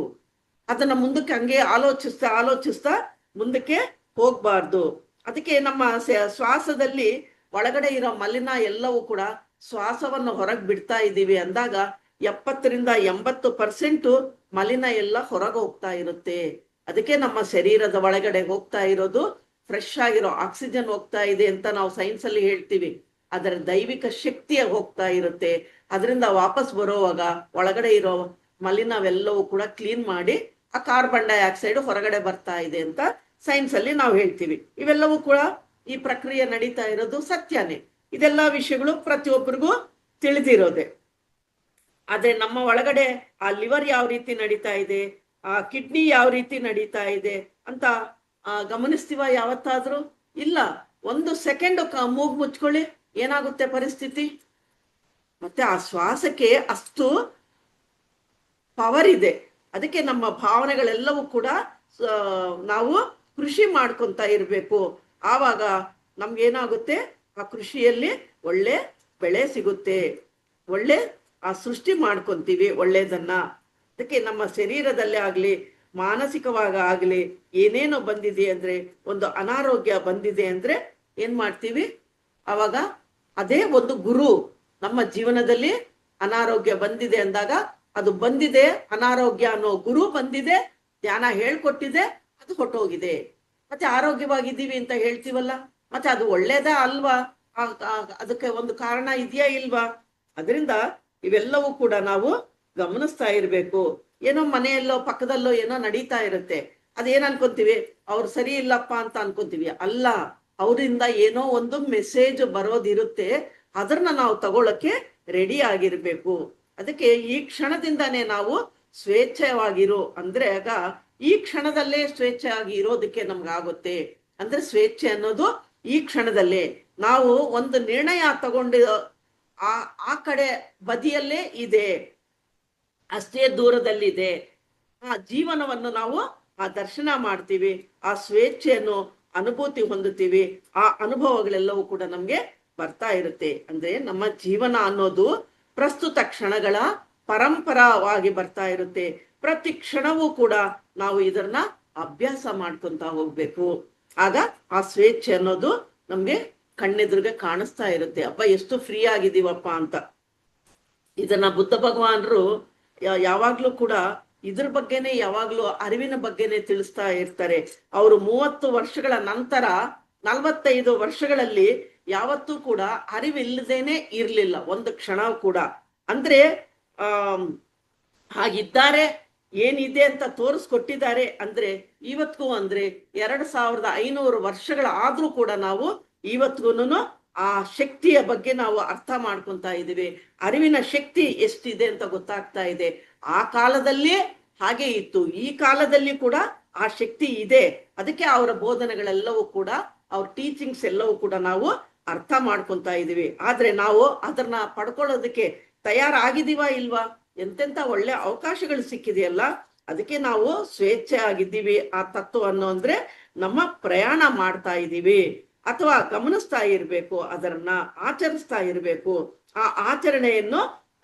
ಅದನ್ನ ಮುಂದಕ್ಕೆ ಹಂಗೆ ಆಲೋಚಿಸ್ತಾ ಮುಂದಕ್ಕೆ ಹೋಗ್ಬಾರ್ದು. ಅದಕ್ಕೆ ನಮ್ಮ ಶ್ವಾಸದಲ್ಲಿ ಒಳಗಡೆ ಇರೋ ಮಲಿನ ಎಲ್ಲವೂ ಕೂಡ ಶ್ವಾಸವನ್ನು ಹೊರಗೆ ಬಿಡ್ತಾ ಇದ್ದೀವಿ ಅಂದಾಗ 70-80% ಮಲಿನ ಎಲ್ಲ ಹೊರಗೆ ಹೋಗ್ತಾ ಇರುತ್ತೆ. ಅದಕ್ಕೆ ನಮ್ಮ ಶರೀರದ ಒಳಗಡೆ ಹೋಗ್ತಾ ಇರೋದು ಫ್ರೆಶ್ ಆಗಿರೋ ಆಕ್ಸಿಜನ್ ಹೋಗ್ತಾ ಇದೆ ಅಂತ ನಾವು ಸೈನ್ಸ್ ಅಲ್ಲಿ ಹೇಳ್ತೀವಿ. ಅದರ ದೈವಿಕ ಶಕ್ತಿಯ ಹೋಗ್ತಾ ಇರುತ್ತೆ. ಅದರಿಂದ ವಾಪಸ್ ಬರೋವಾಗ ಒಳಗಡೆ ಇರೋ ಮಲಿನವೆಲ್ಲವೂ ಕೂಡ ಕ್ಲೀನ್ ಮಾಡಿ ಆ ಕಾರ್ಬನ್ ಡೈಆಕ್ಸೈಡ್ ಹೊರಗಡೆ ಬರ್ತಾ ಇದೆ ಅಂತ ಸೈನ್ಸ್ ಅಲ್ಲಿ ನಾವು ಹೇಳ್ತೀವಿ. ಇವೆಲ್ಲವೂ ಕೂಡ ಈ ಪ್ರಕ್ರಿಯೆ ನಡೀತಾ ಇರೋದು ಸತ್ಯನೇ. ಇದೆಲ್ಲ ವಿಷಯಗಳು ಪ್ರತಿಯೊಬ್ಬರಿಗೂ ತಿಳಿದಿರೋದೆ. ಆದ್ರೆ ನಮ್ಮ ಒಳಗಡೆ ಆ ಲಿವರ್ ಯಾವ ರೀತಿ ನಡೀತಾ ಇದೆ, ಆ ಕಿಡ್ನಿ ಯಾವ ರೀತಿ ನಡೀತಾ ಇದೆ ಅಂತ ಗಮನಿಸ್ತೀವ ಯಾವತ್ತಾದ್ರೂ? ಇಲ್ಲ. ಒಂದು ಸೆಕೆಂಡ್ ಮೂಗು ಮುಚ್ಕೊಳ್ಳಿ, ಏನಾಗುತ್ತೆ ಪರಿಸ್ಥಿತಿ. ಮತ್ತೆ ಆ ಶ್ವಾಸಕ್ಕೆ ಅಷ್ಟು ಪವರ್ ಇದೆ. ಅದಕ್ಕೆ ನಮ್ಮ ಭಾವನೆಗಳೆಲ್ಲವೂ ಕೂಡ ನಾವು ಕೃಷಿ ಮಾಡ್ಕೊಂತ ಇರ್ಬೇಕು. ಆವಾಗ ನಮ್ಗೇನಾಗುತ್ತೆ, ಆ ಕೃಷಿಯಲ್ಲಿ ಒಳ್ಳೆ ಬೆಳೆ ಸಿಗುತ್ತೆ, ಒಳ್ಳೆ ಆ ಸೃಷ್ಟಿ ಮಾಡ್ಕೊಂತೀವಿ ಒಳ್ಳೇದನ್ನ. ಅದಕ್ಕೆ ನಮ್ಮ ಶರೀರದಲ್ಲೇ ಆಗ್ಲಿ, ಮಾನಸಿಕವಾಗಿ ಆಗ್ಲಿ, ಏನೇನೋ ಬಂದಿದೆ ಅಂದ್ರೆ, ಒಂದು ಅನಾರೋಗ್ಯ ಬಂದಿದೆ ಅಂದ್ರೆ ಏನ್ ಮಾಡ್ತೀವಿ, ಅವಾಗ ಅದೇ ಒಂದು ಗುರು. ನಮ್ಮ ಜೀವನದಲ್ಲಿ ಅನಾರೋಗ್ಯ ಬಂದಿದೆ ಅಂದಾಗ ಅದು ಬಂದಿದೆ, ಅನಾರೋಗ್ಯ ಅನ್ನೋ ಗುರು ಬಂದಿದೆ, ಧ್ಯಾನ ಹೇಳ್ಕೊಟ್ಟಿದೆ, ಅದು ಹೊಟ್ಟೋಗಿದೆ. ಮತ್ತೆ ಆರೋಗ್ಯವಾಗಿದ್ದೀವಿ ಅಂತ ಹೇಳ್ತೀವಲ್ಲ, ಮತ್ತೆ ಅದು ಒಳ್ಳೇದಾ ಅಲ್ವಾ? ಅದಕ್ಕೆ ಒಂದು ಕಾರಣ ಇದೆಯಾ ಇಲ್ವಾ? ಅದರಿಂದ ಇವೆಲ್ಲವೂ ಕೂಡ ನಾವು ಗಮನಿಸ್ತಾ ಇರ್ಬೇಕು. ಏನೋ ಮನೆಯಲ್ಲೋ ಪಕ್ಕದಲ್ಲೋ ಏನೋ ನಡೀತಾ ಇರುತ್ತೆ, ಅದೇನ್ ಅನ್ಕೊಂತೀವಿ, ಅವ್ರು ಸರಿ ಇಲ್ಲಪ್ಪ ಅಂತ ಅನ್ಕೊಂತೀವಿ. ಅಲ್ಲ, ಅವರಿಂದ ಏನೋ ಒಂದು ಮೆಸೇಜ್ ಬರೋದಿರುತ್ತೆ, ಅದನ್ನ ನಾವು ತಗೊಳಕ್ಕೆ ರೆಡಿ ಆಗಿರ್ಬೇಕು. ಅದಕ್ಕೆ ಈ ಕ್ಷಣದಿಂದಾನೇ ನಾವು ಸ್ವೇಚ್ಛವಾಗಿರು ಅಂದ್ರೆ, ಆಗ ಈ ಕ್ಷಣದಲ್ಲೇ ಸ್ವೇಚ್ಛೆಯಾಗಿ ಇರೋದಕ್ಕೆ ನಮ್ಗಾಗುತ್ತೆ. ಅಂದ್ರೆ ಸ್ವೇಚ್ಛೆ ಅನ್ನೋದು ಈ ಕ್ಷಣದಲ್ಲೇ ನಾವು ಒಂದು ನಿರ್ಣಯ ತಗೊಂಡು ಆ ಕಡೆ ಬದಿಯಲ್ಲೇ ಇದೆ, ಅಷ್ಟೇ ದೂರದಲ್ಲಿದೆ. ಆ ಜೀವನವನ್ನು ನಾವು ಆ ದರ್ಶನ ಮಾಡ್ತೀವಿ, ಆ ಸ್ವೇಚ್ಛೆಯನ್ನು ಅನುಭೂತಿ ಹೊಂದುತ್ತೀವಿ. ಆ ಅನುಭವಗಳೆಲ್ಲವೂ ಕೂಡ ನಮ್ಗೆ ಬರ್ತಾ ಇರುತ್ತೆ. ಅಂದ್ರೆ ನಮ್ಮ ಜೀವನ ಅನ್ನೋದು ಪ್ರಸ್ತುತ ಕ್ಷಣಗಳ ಪರಂಪರವಾಗಿ ಬರ್ತಾ ಇರುತ್ತೆ. ಪ್ರತಿ ಕ್ಷಣವೂ ಕೂಡ ನಾವು ಇದನ್ನ ಅಭ್ಯಾಸ ಮಾಡ್ಕೊಂತ ಹೋಗ್ಬೇಕು. ಆಗ ಆ ಸ್ವೇಚ್ಛೆ ಅನ್ನೋದು ನಮ್ಗೆ ಕಣ್ಣೆದುರಿಗೆ ಕಾಣಿಸ್ತಾ ಇರುತ್ತೆ. ಅಪ್ಪ ಎಷ್ಟು ಫ್ರೀ ಆಗಿದೀವಪ್ಪ ಅಂತ. ಇದನ್ನ ಬುದ್ಧ ಭಗವಾನರು ಯಾವಾಗ್ಲೂ ಕೂಡ ಇದ್ರ ಬಗ್ಗೆನೆ, ಯಾವಾಗ್ಲೂ ಅರಿವಿನ ಬಗ್ಗೆನೆ ತಿಳಿಸ್ತಾ ಇರ್ತಾರೆ. ಅವರು 30 ವರ್ಷಗಳ ನಂತರ 45 ವರ್ಷಗಳಲ್ಲಿ ಯಾವತ್ತೂ ಕೂಡ ಅರಿವಿಲ್ಲದೇನೆ ಇರ್ಲಿಲ್ಲ ಒಂದು ಕ್ಷಣ ಕೂಡ. ಅಂದ್ರೆ ಹಾಗಿದ್ದಾರೆ, ಏನಿದೆ ಅಂತ ತೋರಿಸ್ಕೊಟ್ಟಿದ್ದಾರೆ. ಅಂದ್ರೆ ಇವತ್ಗೂ ಅಂದ್ರೆ 2500 ವರ್ಷಗಳ ಆದ್ರೂ ಕೂಡ ನಾವು ಇವತ್ಗೂನು ಆ ಶಕ್ತಿಯ ಬಗ್ಗೆ ನಾವು ಅರ್ಥ ಮಾಡ್ಕೊಂತ ಇದೀವಿ. ಅರಿವಿನ ಶಕ್ತಿ ಎಷ್ಟಿದೆ ಅಂತ ಗೊತ್ತಾಗ್ತಾ ಇದೆ. ಆ ಕಾಲದಲ್ಲಿ ಹಾಗೆ ಇತ್ತು, ಈ ಕಾಲದಲ್ಲಿ ಕೂಡ ಆ ಶಕ್ತಿ ಇದೆ. ಅದಕ್ಕೆ ಅವರ ಬೋಧನೆಗಳೆಲ್ಲವೂ ಕೂಡ, ಅವ್ರ ಟೀಚಿಂಗ್ಸ್ ಎಲ್ಲವೂ ಕೂಡ ನಾವು ಅರ್ಥ ಮಾಡ್ಕೊಂತ ಇದೀವಿ. ಆದ್ರೆ ನಾವು ಅದನ್ನ ಪಡ್ಕೊಳ್ಳೋದಕ್ಕೆ ತಯಾರಾಗಿದ್ದೀವಾ ಇಲ್ವಾ? ಎಂತೆಂತ ಒಳ್ಳೆ ಅವಕಾಶಗಳು ಸಿಕ್ಕಿದೆಯಲ್ಲ. ಅದಕ್ಕೆ ನಾವು ಸ್ವೇಚ್ಛೆ ಆಗಿದ್ದೀವಿ. ಆ ತತ್ವವನ್ನು ಅಂದ್ರೆ ನಮ್ಮ ಪ್ರಯಾಣ ಮಾಡ್ತಾ ಇದ್ದೀವಿ ಅಥವಾ ಗಮನಿಸ್ತಾ ಇರ್ಬೇಕು, ಅದನ್ನ ಆಚರಿಸ್ತಾ ಇರ್ಬೇಕು, ಆ ಆಚರಣೆಯನ್ನು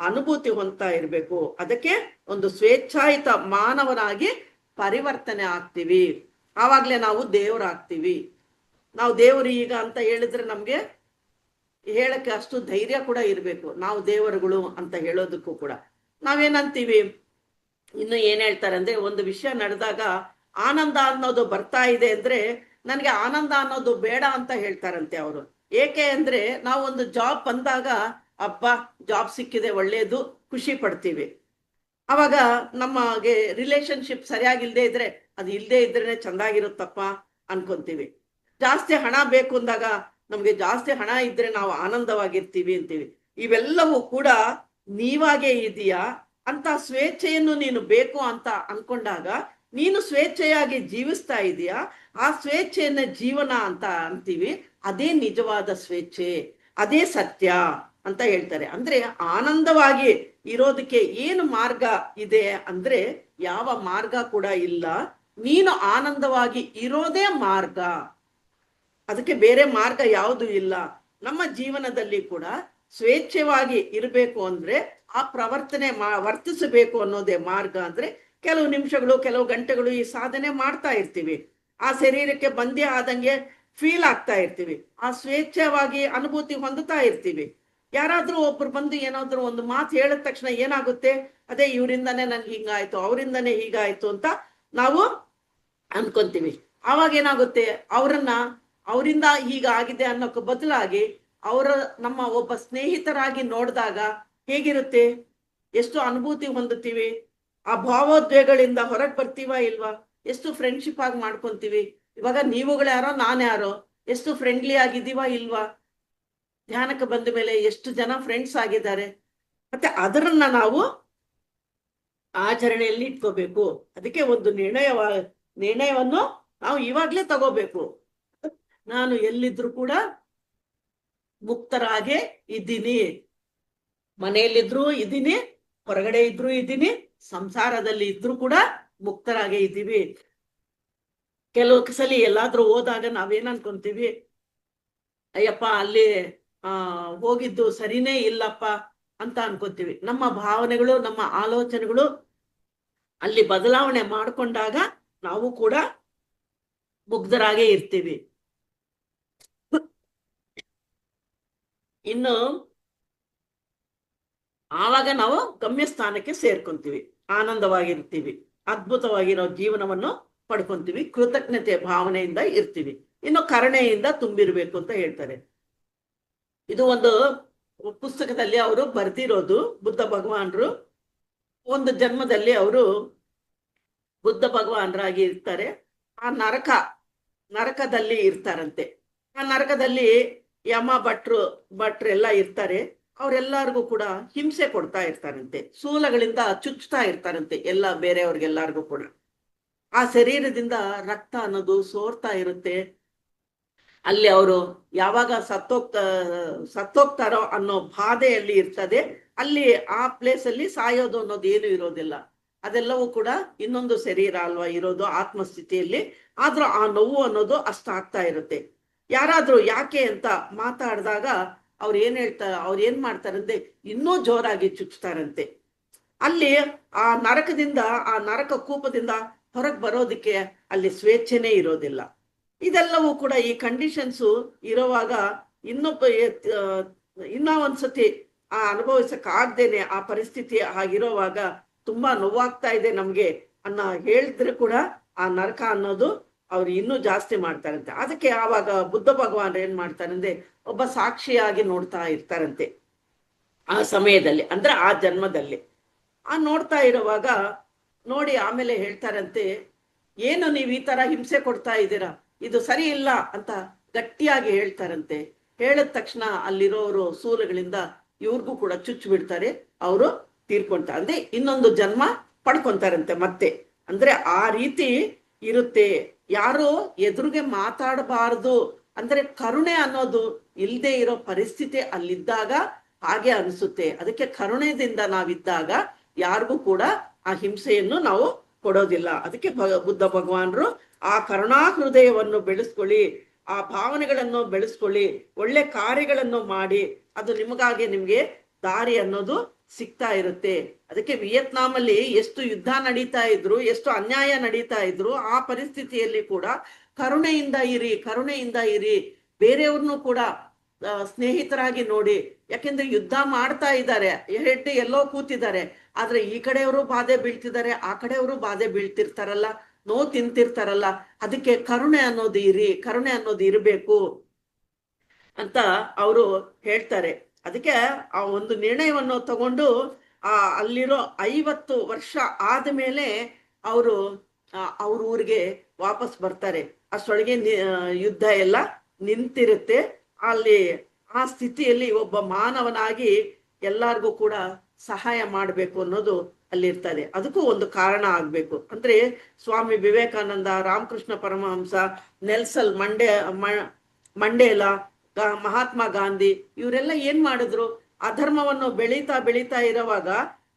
ಅನುಭೂತಿ ಹೊಂದ್ತಾ ಇರ್ಬೇಕು. ಅದಕ್ಕೆ ಒಂದು ಸ್ವೇಚ್ಛಾಯುತ ಮಾನವನಾಗಿ ಪರಿವರ್ತನೆ ಆಗ್ತೀವಿ. ಆವಾಗ್ಲೇ ನಾವು ದೇವರಾಗ್ತೀವಿ. ನಾವು ದೇವರು ಈಗ ಅಂತ ಹೇಳಿದ್ರೆ ನಮ್ಗೆ ಹೇಳಕ್ಕೆ ಅಷ್ಟು ಧೈರ್ಯ ಕೂಡ ಇರ್ಬೇಕು. ನಾವು ದೇವರುಗಳು ಅಂತ ಹೇಳೋದಕ್ಕೂ ಕೂಡ ನಾವೇನಂತೀವಿ, ಇನ್ನು ಏನ್ ಹೇಳ್ತಾರೆ ಅಂದ್ರೆ, ಒಂದು ವಿಷಯ ನಡೆದಾಗ ಆನಂದ ಅನ್ನೋದು ಬರ್ತಾ ಇದೆ ಅಂದ್ರೆ ನನ್ಗೆ ಆನಂದ ಅನ್ನೋದು ಬೇಡ ಅಂತ ಹೇಳ್ತಾರಂತೆ ಅವರು. ಏಕೆ ಅಂದ್ರೆ ನಾವು ಒಂದು ಜಾಬ್ ಬಂದಾಗ ಅಬ್ಬಾ ಜಾಬ್ ಸಿಕ್ಕಿದೆ ಒಳ್ಳೇದು ಖುಷಿ ಪಡ್ತೀವಿ. ಅವಾಗ ನಮಗೆ ರಿಲೇಶನ್ಶಿಪ್ ಸರಿಯಾಗಿಲ್ದೇ ಇದ್ರೆ ಅದು ಇಲ್ದೇ ಇದ್ರೇನೆ ಚಂದಾಗಿರುತ್ತಪ್ಪ ಅನ್ಕೊಂತೀವಿ. ಜಾಸ್ತಿ ಹಣ ಬೇಕು ಅಂದಾಗ ನಮ್ಗೆ ಜಾಸ್ತಿ ಹಣ ಇದ್ರೆ ನಾವು ಆನಂದವಾಗಿರ್ತೀವಿ ಅಂತೀವಿ. ಇವೆಲ್ಲವೂ ಕೂಡ ನೀವಾಗೇ ಇದೆಯಾ ಅಂತ ಸ್ವೇಚ್ಛೆಯನ್ನು ನೀನು ಬೇಕು ಅಂತ ಅನ್ಕೊಂಡಾಗ ನೀನು ಸ್ವೇಚ್ಛೆಯಾಗಿ ಜೀವಿಸ್ತಾ ಇದೀಯಾ, ಆ ಸ್ವೇಚ್ಛೆಯನ್ನ ಜೀವನ ಅಂತ ಅಂತೀವಿ. ಅದೇ ನಿಜವಾದ ಸ್ವೇಚ್ಛೆ, ಅದೇ ಸತ್ಯ ಅಂತ ಹೇಳ್ತಾರೆ. ಅಂದ್ರೆ ಆನಂದವಾಗಿ ಇರೋದಕ್ಕೆ ಏನು ಮಾರ್ಗ ಇದೆ ಅಂದ್ರೆ ಯಾವ ಮಾರ್ಗ ಕೂಡ ಇಲ್ಲ. ನೀನು ಆನಂದವಾಗಿ ಇರೋದೇ ಮಾರ್ಗ, ಅದಕ್ಕೆ ಬೇರೆ ಮಾರ್ಗ ಯಾವುದು ಇಲ್ಲ. ನಮ್ಮ ಜೀವನದಲ್ಲಿ ಕೂಡ ಸ್ವೇಚ್ಛವಾಗಿ ಇರಬೇಕು ಅಂದ್ರೆ ಆ ಪ್ರವರ್ತನೆ ವರ್ತಿಸಬೇಕು ಅನ್ನೋದೇ ಮಾರ್ಗ. ಅಂದ್ರೆ ಕೆಲವು ನಿಮಿಷಗಳು, ಕೆಲವು ಗಂಟೆಗಳು ಈ ಸಾಧನೆ ಮಾಡ್ತಾ ಇರ್ತೀವಿ. ಆ ಶರೀರಕ್ಕೆ ಬಂದೇ ಆದಂಗೆ ಫೀಲ್ ಆಗ್ತಾ ಇರ್ತೀವಿ. ಆ ಸ್ವೇಚ್ಛವಾಗಿ ಅನುಭೂತಿ ಹೊಂದುತ್ತಾ ಇರ್ತೀವಿ. ಯಾರಾದ್ರೂ ಒಬ್ರು ಬಂದು ಏನಾದ್ರು ಒಂದು ಮಾತು ಹೇಳಿದ ತಕ್ಷಣ ಏನಾಗುತ್ತೆ, ಅದೇ ಇವರಿಂದಾನೇ ನನ್ಗೆ ಹಿಂಗಾಯ್ತು, ಅವರಿಂದಾನೇ ಹೀಗಾಯ್ತು ಅಂತ ನಾವು ಅನ್ಕೊಂತೀವಿ. ಆವಾಗ ಏನಾಗುತ್ತೆ, ಅವರಿಂದ ಹೀಗಾಗಿದೆ ಅನ್ನೋಕೆ ಬದಲಾಗಿ ಅವರ ನಮ್ಮ ಒಬ್ಬ ಸ್ನೇಹಿತರಾಗಿ ನೋಡಿದಾಗ ಹೇಗಿರುತ್ತೆ, ಎಷ್ಟು ಅನುಭೂತಿ ಹೊಂದುತ್ತೀವಿ, ಆ ಭಾವೋದ್ವೇಗಗಳಿಂದ ಹೊರಗೆ ಬರ್ತೀವ ಇಲ್ವಾ, ಎಷ್ಟು ಫ್ರೆಂಡ್ಶಿಪ್ ಆಗಿ ಮಾಡ್ಕೊಂತೀವಿ. ಇವಾಗ ನೀವುಗಳ್ಯಾರೋ ನಾನ್ಯಾರೋ ಎಷ್ಟು ಫ್ರೆಂಡ್ಲಿ ಆಗಿದ್ದೀವ ಇಲ್ವಾ, ಧ್ಯಾನಕ್ಕೆ ಬಂದ ಮೇಲೆ ಎಷ್ಟು ಜನ ಫ್ರೆಂಡ್ಸ್ ಆಗಿದ್ದಾರೆ. ಮತ್ತೆ ಅದರನ್ನ ನಾವು ಆಚರಣೆಯಲ್ಲಿ ಇಟ್ಕೋಬೇಕು. ಅದಕ್ಕೆ ಒಂದು ನಿರ್ಣಯವನ್ನು ನಾವು ಇವಾಗ್ಲೇ ತಗೋಬೇಕು. ನಾನು ಎಲ್ಲಿದ್ರು ಕೂಡ ಮುಕ್ತರಾಗೆ ಇದ್ದೀನಿ, ಮನೆಯಲ್ಲಿದ್ರು ಇದ್ದೀನಿ, ಹೊರಗಡೆ ಇದ್ರು ಇದ್ದೀನಿ, ಸಂಸಾರದಲ್ಲಿ ಇದ್ರು ಕೂಡ ಮುಕ್ತರಾಗೆ ಇದ್ದೀವಿ. ಕೆಲವು ಸಲ ಎಲ್ಲಾದ್ರೂ ಹೋದಾಗ ನಾವೇನ್ ಅನ್ಕೊಂತೀವಿ, ಅಯ್ಯಪ್ಪ ಅಲ್ಲಿ ಹೋಗಿದ್ದು ಸರಿನೇ ಇಲ್ಲಪ್ಪ ಅಂತ ಅನ್ಕೊಂತೀವಿ. ನಮ್ಮ ಭಾವನೆಗಳು, ನಮ್ಮ ಆಲೋಚನೆಗಳು ಅಲ್ಲಿ ಬದಲಾವಣೆ ಮಾಡ್ಕೊಂಡಾಗ ನಾವು ಕೂಡ ಮುಗ್ಧರಾಗೆ ಇರ್ತೀವಿ. ಇನ್ನು ಆವಾಗ ನಾವು ಗಮ್ಯಸ್ಥಾನಕ್ಕೆ ಸೇರ್ಕೊಂತೀವಿ, ಆನಂದವಾಗಿರ್ತೀವಿ, ಅದ್ಭುತವಾಗಿರೋ ಜೀವನವನ್ನು ಪಡ್ಕೊಂತೀವಿ, ಕೃತಜ್ಞತೆ ಭಾವನೆಯಿಂದ ಇರ್ತೀವಿ. ಇನ್ನು ಕರುಣೆಯಿಂದ ತುಂಬಿರ್ಬೇಕು ಅಂತ ಹೇಳ್ತಾರೆ. ಇದು ಒಂದು ಪುಸ್ತಕದಲ್ಲಿ ಅವರು ಬರ್ದಿರೋದು. ಬುದ್ಧ ಭಗವಾನರು ಒಂದು ಜನ್ಮದಲ್ಲಿ ಅವರು ಬುದ್ಧ ಭಗವಾನರಾಗಿ ಇರ್ತಾರೆ. ಆ ನರಕದಲ್ಲಿ ಇರ್ತಾರಂತೆ. ಆ ನರಕದಲ್ಲಿ ಯಮ ಭಟ್ರೆಲ್ಲ ಇರ್ತಾರೆ. ಅವರೆಲ್ಲರಿಗೂ ಕೂಡ ಹಿಂಸೆ ಕೊಡ್ತಾ ಇರ್ತಾರಂತೆ, ಶೂಲಗಳಿಂದ ಚುಚ್ತಾ ಇರ್ತಾರಂತೆ ಎಲ್ಲ ಬೇರೆಯವ್ರಿಗೆಲ್ಲರಿಗೂ ಕೂಡ. ಆ ಶರೀರದಿಂದ ರಕ್ತ ಅನ್ನೋದು ಸೋರ್ತಾ ಇರುತ್ತೆ. ಅಲ್ಲಿ ಅವರು ಯಾವಾಗ ಸತ್ತೋಗ್ತಾರೋ ಅನ್ನೋ ಬಾಧೆಯಲ್ಲಿ ಇರ್ತದೆ. ಅಲ್ಲಿ ಆ ಪ್ಲೇಸ್ ಅಲ್ಲಿ ಸಾಯೋದು ಅನ್ನೋದು ಏನು ಇರೋದಿಲ್ಲ. ಅದೆಲ್ಲವೂ ಕೂಡ ಇನ್ನೊಂದು ಶರೀರ ಅಲ್ವಾ ಇರೋದು ಆತ್ಮಸ್ಥಿತಿಯಲ್ಲಿ. ಆದ್ರೂ ಆ ನೋವು ಅನ್ನೋದು ಅಷ್ಟಾಗ್ತಾ ಇರುತ್ತೆ. ಯಾರಾದ್ರೂ ಯಾಕೆ ಅಂತ ಮಾತಾಡಿದಾಗ ಅವ್ರು ಏನ್ ಮಾಡ್ತಾರಂತೆ, ಇನ್ನೂ ಜೋರಾಗಿ ಚುಚ್ತಾರಂತೆ. ಅಲ್ಲಿ ಆ ನರಕದಿಂದ, ಆ ನರಕ ಕೂಪದಿಂದ ಹೊರಗೆ ಬರೋದಕ್ಕೆ ಅಲ್ಲಿ ಸ್ವೇಚ್ಛೆನೇ ಇರೋದಿಲ್ಲ. ಇದೆಲ್ಲವೂ ಕೂಡ ಈ ಕಂಡೀಷನ್ಸು ಇರೋವಾಗ ಇನ್ನೂ ಒಂದ್ಸತಿ ಆ ಅನುಭವಿಸಕ್ ಆಗ್ದೇನೆ ಆ ಪರಿಸ್ಥಿತಿ ಆಗಿರೋವಾಗ ತುಂಬಾ ನೋವಾಗ್ತಾ ಇದೆ ನಮ್ಗೆ ಹೇಳಿದ್ರೆ ಕೂಡ ಆ ನರಕ ಅನ್ನೋದು ಅವ್ರು ಇನ್ನೂ ಜಾಸ್ತಿ ಮಾಡ್ತಾರಂತೆ. ಅದಕ್ಕೆ ಆವಾಗ ಬುದ್ಧ ಭಗವಾನ್ ಏನ್ ಮಾಡ್ತಾರಂದ್ರೆ ಒಬ್ಬ ಸಾಕ್ಷಿಯಾಗಿ ನೋಡ್ತಾ ಇರ್ತಾರಂತೆ ಆ ಸಮಯದಲ್ಲಿ, ಅಂದ್ರೆ ಆ ಜನ್ಮದಲ್ಲಿ. ನೋಡ್ತಾ ಇರುವಾಗ ನೋಡಿ ಆಮೇಲೆ ಹೇಳ್ತಾರಂತೆ, ಏನು ನೀವು ಈ ತರ ಹಿಂಸೆ ಕೊಡ್ತಾ ಇದ್ದೀರಾ, ಇದು ಸರಿ ಇಲ್ಲ ಅಂತ ಗಟ್ಟಿಯಾಗಿ ಹೇಳ್ತಾರಂತೆ. ಹೇಳಿದ ತಕ್ಷಣ ಅಲ್ಲಿರೋರು ಸೂಲಗಳಿಂದ ಇವ್ರಿಗೂ ಕೂಡ ಚುಚ್ಚು ಬಿಡ್ತಾರೆ, ಅವರು ತೀರ್ಕೊಂತಾರೆ. ಅಂದ್ರೆ ಇನ್ನೊಂದು ಜನ್ಮ ಪಡ್ಕೊಂತಾರಂತೆ ಮತ್ತೆ. ಅಂದ್ರೆ ಆ ರೀತಿ ಇರುತ್ತೆ. ಯಾರು ಎದುರಿಗೆ ಮಾತಾಡಬಾರದು ಅಂದ್ರೆ ಕರುಣೆ ಅನ್ನೋದು ಇಲ್ದೇ ಇರೋ ಪರಿಸ್ಥಿತಿ ಅಲ್ಲಿದ್ದಾಗ ಹಾಗೆ ಅನಿಸುತ್ತೆ. ಅದಕ್ಕೆ ಕರುಣೆದಿಂದ ನಾವಿದ್ದಾಗ ಯಾರಿಗೂ ಕೂಡ ಆ ಹಿಂಸೆಯನ್ನು ನಾವು ಕೊಡೋದಿಲ್ಲ. ಅದಕ್ಕೆ ಬುದ್ಧ ಭಗವಾನರು ಆ ಕರುಣಾ ಹೃದಯವನ್ನು ಬೆಳೆಸ್ಕೊಳ್ಳಿ, ಆ ಭಾವನೆಗಳನ್ನು ಬೆಳೆಸ್ಕೊಳ್ಳಿ, ಒಳ್ಳೆ ಕಾರ್ಯಗಳನ್ನು ಮಾಡಿ, ಅದು ನಿಮ್ಗೆ ದಾರಿ ಅನ್ನೋದು ಸಿಗ್ತಾ ಇರುತ್ತೆ. ಅದಕ್ಕೆ ವಿಯೆಟ್ನಾಮಲ್ಲಿ ಎಷ್ಟು ಯುದ್ಧ ನಡೀತಾ ಇದ್ರು, ಎಷ್ಟು ಅನ್ಯಾಯ ನಡೀತಾ ಇದ್ರು, ಆ ಪರಿಸ್ಥಿತಿಯಲ್ಲಿ ಕೂಡ ಕರುಣೆಯಿಂದ ಇರಿ, ಬೇರೆಯವ್ರನ್ನು ಕೂಡ ಸ್ನೇಹಿತರಾಗಿ ನೋಡಿ. ಯಾಕೆಂದ್ರೆ ಯುದ್ಧ ಮಾಡ್ತಾ ಇದ್ದಾರೆ, ಹೆಡ್ ಎಲ್ಲೋ ಕೂತಿದ್ದಾರೆ, ಆದ್ರೆ ಈ ಕಡೆಯವರು ಬಾಧೆ ಬೀಳ್ತಿದ್ದಾರೆ, ಆ ಕಡೆಯವರು ಬಾಧೆ ಬೀಳ್ತಿರ್ತಾರಲ್ಲ, ನೋವು ತಿಂತಿರ್ತಾರಲ್ಲ. ಅದಕ್ಕೆ ಕರುಣೆ ಅನ್ನೋದು ಇರಬೇಕು ಅಂತ ಅವರು ಹೇಳ್ತಾರೆ. ಅದಕ್ಕೆ ಆ ಒಂದು ನಿರ್ಣಯವನ್ನು ತಗೊಂಡು ಅಲ್ಲಿರೋ 50 ವರ್ಷ ಆದ್ಮೇಲೆ ಅವರು ಅವ್ರ ಊರಿಗೆ ವಾಪಸ್ ಬರ್ತಾರೆ. ಅಷ್ಟೊಳಗೆ ಯುದ್ಧ ಎಲ್ಲ ನಿಂತಿರುತ್ತೆ. ಅಲ್ಲಿ ಆ ಸ್ಥಿತಿಯಲ್ಲಿ ಒಬ್ಬ ಮಾನವನಾಗಿ ಎಲ್ಲಾರ್ಗೂ ಕೂಡ ಸಹಾಯ ಮಾಡ್ಬೇಕು ಅನ್ನೋದು ಅಲ್ಲಿರ್ತದೆ. ಅದಕ್ಕೂ ಒಂದು ಕಾರಣ ಆಗ್ಬೇಕು. ಅಂದ್ರೆ ಸ್ವಾಮಿ ವಿವೇಕಾನಂದ, ರಾಮಕೃಷ್ಣ ಪರಮಹಂಸ, ನೆಲ್ಸನ್ ಮಂಡೇಲಾ, ಮಹಾತ್ಮ ಗಾಂಧಿ ಇವರೆಲ್ಲ ಏನ್ ಮಾಡಿದ್ರು, ಅಧರ್ಮವನ್ನು ಬೆಳೀತಾ ಇರೋವಾಗ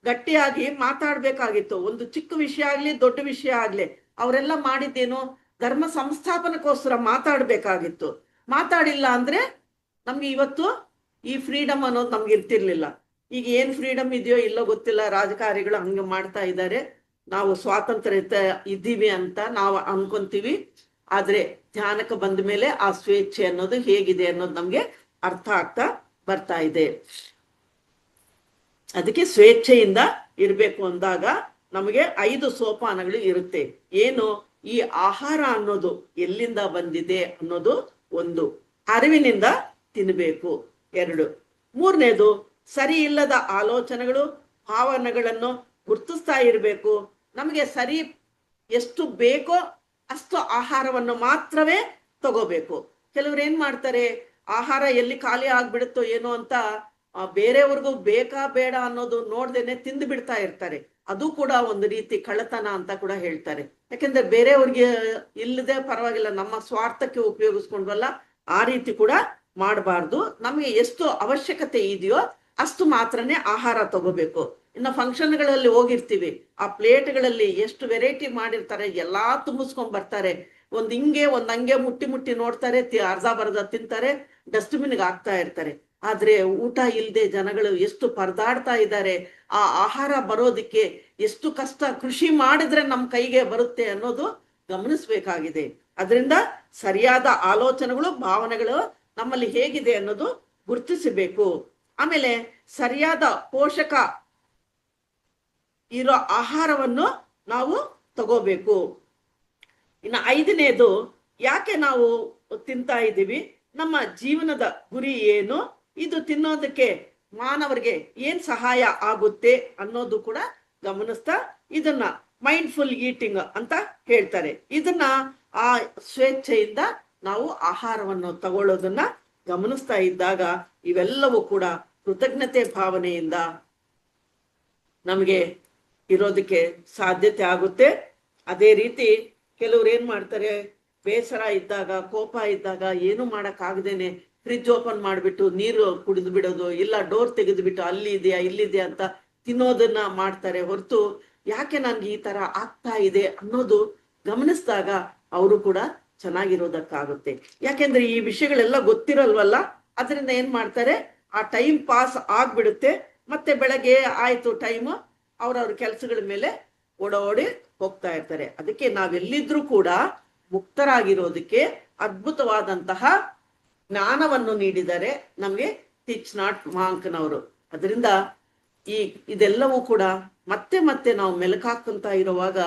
ಗಟ್ಟಿಯಾಗಿ ಮಾತಾಡ್ಬೇಕಾಗಿತ್ತು. ಒಂದು ಚಿಕ್ಕ ವಿಷಯ ಆಗ್ಲಿ ದೊಡ್ಡ ವಿಷಯ ಆಗ್ಲಿ ಅವರೆಲ್ಲ ಮಾಡಿದ್ದೇನು, ಧರ್ಮ ಸಂಸ್ಥಾಪನಕ್ಕೋಸ್ಕರ ಮಾತಾಡ್ಬೇಕಾಗಿತ್ತು. ಮಾತಾಡಿಲ್ಲ ಅಂದ್ರೆ ನಮ್ಗೆ ಇವತ್ತು ಈ ಫ್ರೀಡಮ್ ಅನ್ನೋದು ನಮ್ಗೆ ಇರ್ತಿರ್ಲಿಲ್ಲ. ಈಗ ಏನ್ ಫ್ರೀಡಮ್ ಇದೆಯೋ ಇಲ್ಲೋ ಗೊತ್ತಿಲ್ಲ, ರಾಜಕಾರಿಗಳು ಹಂಗೆ ಮಾಡ್ತಾ ಇದ್ದಾರೆ. ನಾವು ಸ್ವಾತಂತ್ರ್ಯ ಇದ್ದೀವಿ ಅಂತ ನಾವು ಅನ್ಕೊಂತೀವಿ, ಆದ್ರೆ ಧ್ಯಾನಕ್ಕೆ ಬಂದ ಮೇಲೆ ಆ ಸ್ವೇಚ್ಛೆ ಅನ್ನೋದು ಹೇಗಿದೆ ಅನ್ನೋದು ನಮ್ಗೆ ಅರ್ಥ ಆಗ್ತಾ ಬರ್ತಾ ಇದೆ. ಅದಕ್ಕೆ ಸ್ವೇಚ್ಛೆಯಿಂದ ಇರ್ಬೇಕು ಅಂದಾಗ ನಮಗೆ 5 ಸೋಪಾನಗಳು ಇರುತ್ತೆ. ಏನು, ಈ ಆಹಾರ ಅನ್ನೋದು ಎಲ್ಲಿಂದ ಬಂದಿದೆ ಅನ್ನೋದು 1, ಅರಿವಿನಿಂದ ತಿನ್ಬೇಕು 2, 3ನೇದು ಸರಿ ಇಲ್ಲದ ಆಲೋಚನೆಗಳು ಭಾವನೆಗಳನ್ನು ಗುರ್ತಿಸ್ತಾ ಇರಬೇಕು. ನಮಗೆ ಸರಿ ಎಷ್ಟು ಬೇಕೋ ಅಷ್ಟು ಆಹಾರವನ್ನು ಮಾತ್ರವೇ ತಗೋಬೇಕು. ಕೆಲವ್ರು ಏನ್ ಮಾಡ್ತಾರೆ, ಆಹಾರ ಎಲ್ಲಿ ಖಾಲಿ ಆಗ್ಬಿಡುತ್ತೋ ಏನೋ ಅಂತ ಬೇರೆಯವ್ರಿಗೂ ಬೇಕಾ ಬೇಡ ಅನ್ನೋದು ನೋಡ್ದೇನೆ ತಿಂದು ಬಿಡ್ತಾ ಇರ್ತಾರೆ. ಅದು ಕೂಡ ಒಂದು ರೀತಿ ಕಳ್ಳತನ ಅಂತ ಕೂಡ ಹೇಳ್ತಾರೆ. ಯಾಕೆಂದ್ರೆ ಬೇರೆಯವ್ರಿಗೆ ಇಲ್ಲದೆ ಪರವಾಗಿಲ್ಲ, ನಮ್ಮ ಸ್ವಾರ್ಥಕ್ಕೆ ಉಪಯೋಗಿಸ್ಕೊಂಡ್ವಲ್ಲ, ಆ ರೀತಿ ಕೂಡ ಮಾಡಬಾರ್ದು. ನಮ್ಗೆ ಎಷ್ಟು ಅವಶ್ಯಕತೆ ಇದೆಯೋ ಅಷ್ಟು ಮಾತ್ರನೇ ಆಹಾರ ತಗೋಬೇಕು. ಇನ್ನು ಫಂಕ್ಷನ್ಗಳಲ್ಲಿ ಹೋಗಿರ್ತೀವಿ, ಆ ಪ್ಲೇಟ್ಗಳಲ್ಲಿ ಎಷ್ಟು ವೆರೈಟಿ ಮಾಡಿರ್ತಾರೆ, ಎಲ್ಲಾ ತುಂಬಿಸ್ಕೊಂಡ್ ಬರ್ತಾರೆ. ಒಂದ್ ಹಂಗೆ ಮುಟ್ಟಿ ನೋಡ್ತಾರೆ, ಅರ್ಧ ತಿಂತಾರೆ, ಡಸ್ಟ್ಬಿನ್ಗೆ ಹಾಕ್ತಾ ಇರ್ತಾರೆ. ಆದ್ರೆ ಊಟ ಇಲ್ಲದೆ ಜನಗಳು ಎಷ್ಟು ಪರದಾಡ್ತಾ ಇದ್ದಾರೆ. ಆ ಆಹಾರ ಬರೋದಿಕ್ಕೆ ಎಷ್ಟು ಕಷ್ಟ, ಕೃಷಿ ಮಾಡಿದ್ರೆ ನಮ್ ಕೈಗೆ ಬರುತ್ತೆ ಅನ್ನೋದು ಗಮನಿಸ್ಬೇಕಾಗಿದೆ. ಅದರಿಂದ ಸರಿಯಾದ ಆಲೋಚನೆಗಳು, ಭಾವನೆಗಳು ನಮ್ಮಲ್ಲಿ ಹೇಗಿದೆ ಅನ್ನೋದು ಗುರುತಿಸಬೇಕು. ಆಮೇಲೆ ಸರಿಯಾದ ಪೋಷಕ ಇರೋ ಆಹಾರವನ್ನು ನಾವು ತಗೋಬೇಕು. ಇನ್ನು 5ನೇದು, ಯಾಕೆ ನಾವು ತಿಂತಾ ಇದ್ದೀವಿ, ನಮ್ಮ ಜೀವನದ ಗುರಿ ಏನು, ಇದು ತಿನ್ನೋದಕ್ಕೆ ಮಾನವರಿಗೆ ಏನ್ ಸಹಾಯ ಆಗುತ್ತೆ ಅನ್ನೋದು ಕೂಡ ಗಮನಿಸ್ತಾ ಇದನ್ನ ಮೈಂಡ್ಫುಲ್ ಈಟಿಂಗ್ ಅಂತ ಹೇಳ್ತಾರೆ. ಇದನ್ನ ಆ ಸ್ವೇಚ್ಛೆಯಿಂದ ನಾವು ಆಹಾರವನ್ನು ತಗೊಳ್ಳೋದನ್ನ ಗಮನಿಸ್ತಾ ಇದ್ದಾಗ ಇವೆಲ್ಲವೂ ಕೂಡ ಕೃತಜ್ಞತೆ ಭಾವನೆಯಿಂದ ನಮಗೆ ಇರೋದಕ್ಕೆ ಸಾಧ್ಯತೆ ಆಗುತ್ತೆ. ಅದೇ ರೀತಿ ಕೆಲವ್ರು ಏನ್ ಮಾಡ್ತಾರೆ, ಬೇಸರ ಇದ್ದಾಗ, ಕೋಪ ಇದ್ದಾಗ ಏನು ಮಾಡಕ್ ಆಗದೇನೆ ಫ್ರಿಡ್ಜ್ ಓಪನ್ ಮಾಡ್ಬಿಟ್ಟು ನೀರು ಕುಡಿದು ಬಿಡೋದು, ಇಲ್ಲ ಡೋರ್ ತೆಗೆದು ಬಿಟ್ಟು ಅಲ್ಲಿ ಇದೆಯಾ ಇಲ್ಲಿದೆಯಾ ಅಂತ ತಿನ್ನೋದನ್ನ ಮಾಡ್ತಾರೆ. ಹೊರತು ಯಾಕೆ ನನ್ಗೆ ಈ ತರ ಆಗ್ತಾ ಇದೆ ಅನ್ನೋದು ಗಮನಿಸಿದಾಗ ಅವರು ಕೂಡ ಚೆನ್ನಾಗಿರೋದಕ್ಕಾಗುತ್ತೆ. ಯಾಕೆಂದ್ರೆ ಈ ವಿಷಯಗಳೆಲ್ಲ ಗೊತ್ತಿರಲ್ವಲ್ಲ, ಅದರಿಂದ ಏನ್ ಮಾಡ್ತಾರೆ, ಆ ಟೈಮ್ ಪಾಸ್ ಆಗ್ಬಿಡುತ್ತೆ. ಮತ್ತೆ ಬೆಳಗ್ಗೆ ಆಯ್ತು ಟೈಮ್, ಅವ್ರವ್ರ ಕೆಲ್ಸಗಳ ಮೇಲೆ ಓಡೋಡಿ ಹೋಗ್ತಾ ಇರ್ತಾರೆ. ಅದಕ್ಕೆ ನಾವೆಲ್ಲಿದ್ರೂ ಕೂಡ ಮುಕ್ತರಾಗಿರೋದಕ್ಕೆ ಅದ್ಭುತವಾದಂತಹ ಜ್ಞಾನವನ್ನು ನೀಡಿದ್ದಾರೆ ನಮ್ಗೆ ಟೀಚ್ ನಾಟ್ ಮಾಂಕ್ನವರು. ಅದರಿಂದ ಇದೆಲ್ಲವೂ ಕೂಡ ಮತ್ತೆ ಮತ್ತೆ ನಾವು ಮೆಲುಕಾಕಂತ ಇರುವಾಗ,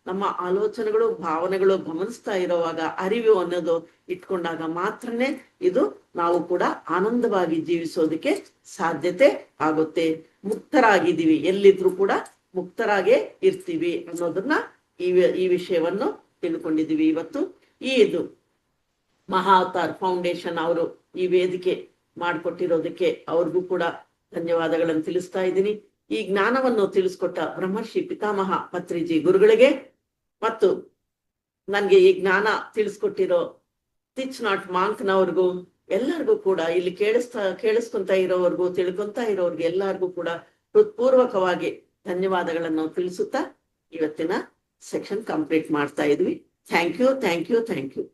ನಮ್ಮ ಆಲೋಚನೆಗಳು ಭಾವನೆಗಳು ಗಮನಿಸ್ತಾ ಇರುವಾಗ, ಅರಿವು ಅನ್ನೋದು ಇಟ್ಕೊಂಡಾಗ ಮಾತ್ರನೇ ಇದು ನಾವು ಕೂಡ ಆನಂದವಾಗಿ ಜೀವಿಸೋದಕ್ಕೆ ಸಾಧ್ಯತೆ ಆಗುತ್ತೆ. ಮುಕ್ತರಾಗಿದ್ದೀವಿ, ಎಲ್ಲಿದ್ರು ಕೂಡ ಮುಕ್ತರಾಗೇ ಇರ್ತೀವಿ ಅನ್ನೋದನ್ನ ಈ ವಿಷಯವನ್ನು ತಿಳ್ಕೊಂಡಿದೀವಿ ಇವತ್ತು. ಇದು ಮಹಾವತಾರ್ ಫೌಂಡೇಶನ್ ಅವರು ಈ ವೇದಿಕೆ ಮಾಡಿಕೊಟ್ಟಿರೋದಕ್ಕೆ ಅವ್ರಿಗೂ ಕೂಡ ಧನ್ಯವಾದಗಳನ್ನು ತಿಳಿಸ್ತಾ ಇದ್ದೀನಿ. ಈ ಜ್ಞಾನವನ್ನು ತಿಳಿಸ್ಕೊಟ್ಟ ಬ್ರಹ್ಮರ್ಷಿ ಪಿತಾಮಹ ಪತ್ರಿಜಿ ಗುರುಗಳಿಗೆ ಮತ್ತು ನನ್ಗೆ ಈ ಜ್ಞಾನ ತಿಳಿಸ್ಕೊಟ್ಟಿರೋ ಟೀಚ್ ನಾಟ್ ಮಾಂಕ್ನವ್ರಿಗೂ ಎಲ್ಲರಿಗೂ ಕೂಡ, ಇಲ್ಲಿ ಕೇಳಿಸ್ಕೊಂತ ಇರೋವರ್ಗೂ ತಿಳ್ಕೊಂತ ಇರೋರ್ಗೆ ಎಲ್ಲರಿಗೂ ಕೂಡ ಹೃತ್ಪೂರ್ವಕವಾಗಿ ಧನ್ಯವಾದಗಳನ್ನು ತಿಳಿಸುತ್ತಾ ಇವತ್ತಿನ ಸೆಕ್ಷನ್ ಕಂಪ್ಲೀಟ್ ಮಾಡ್ತಾ ಇದ್ವಿ. Thank you.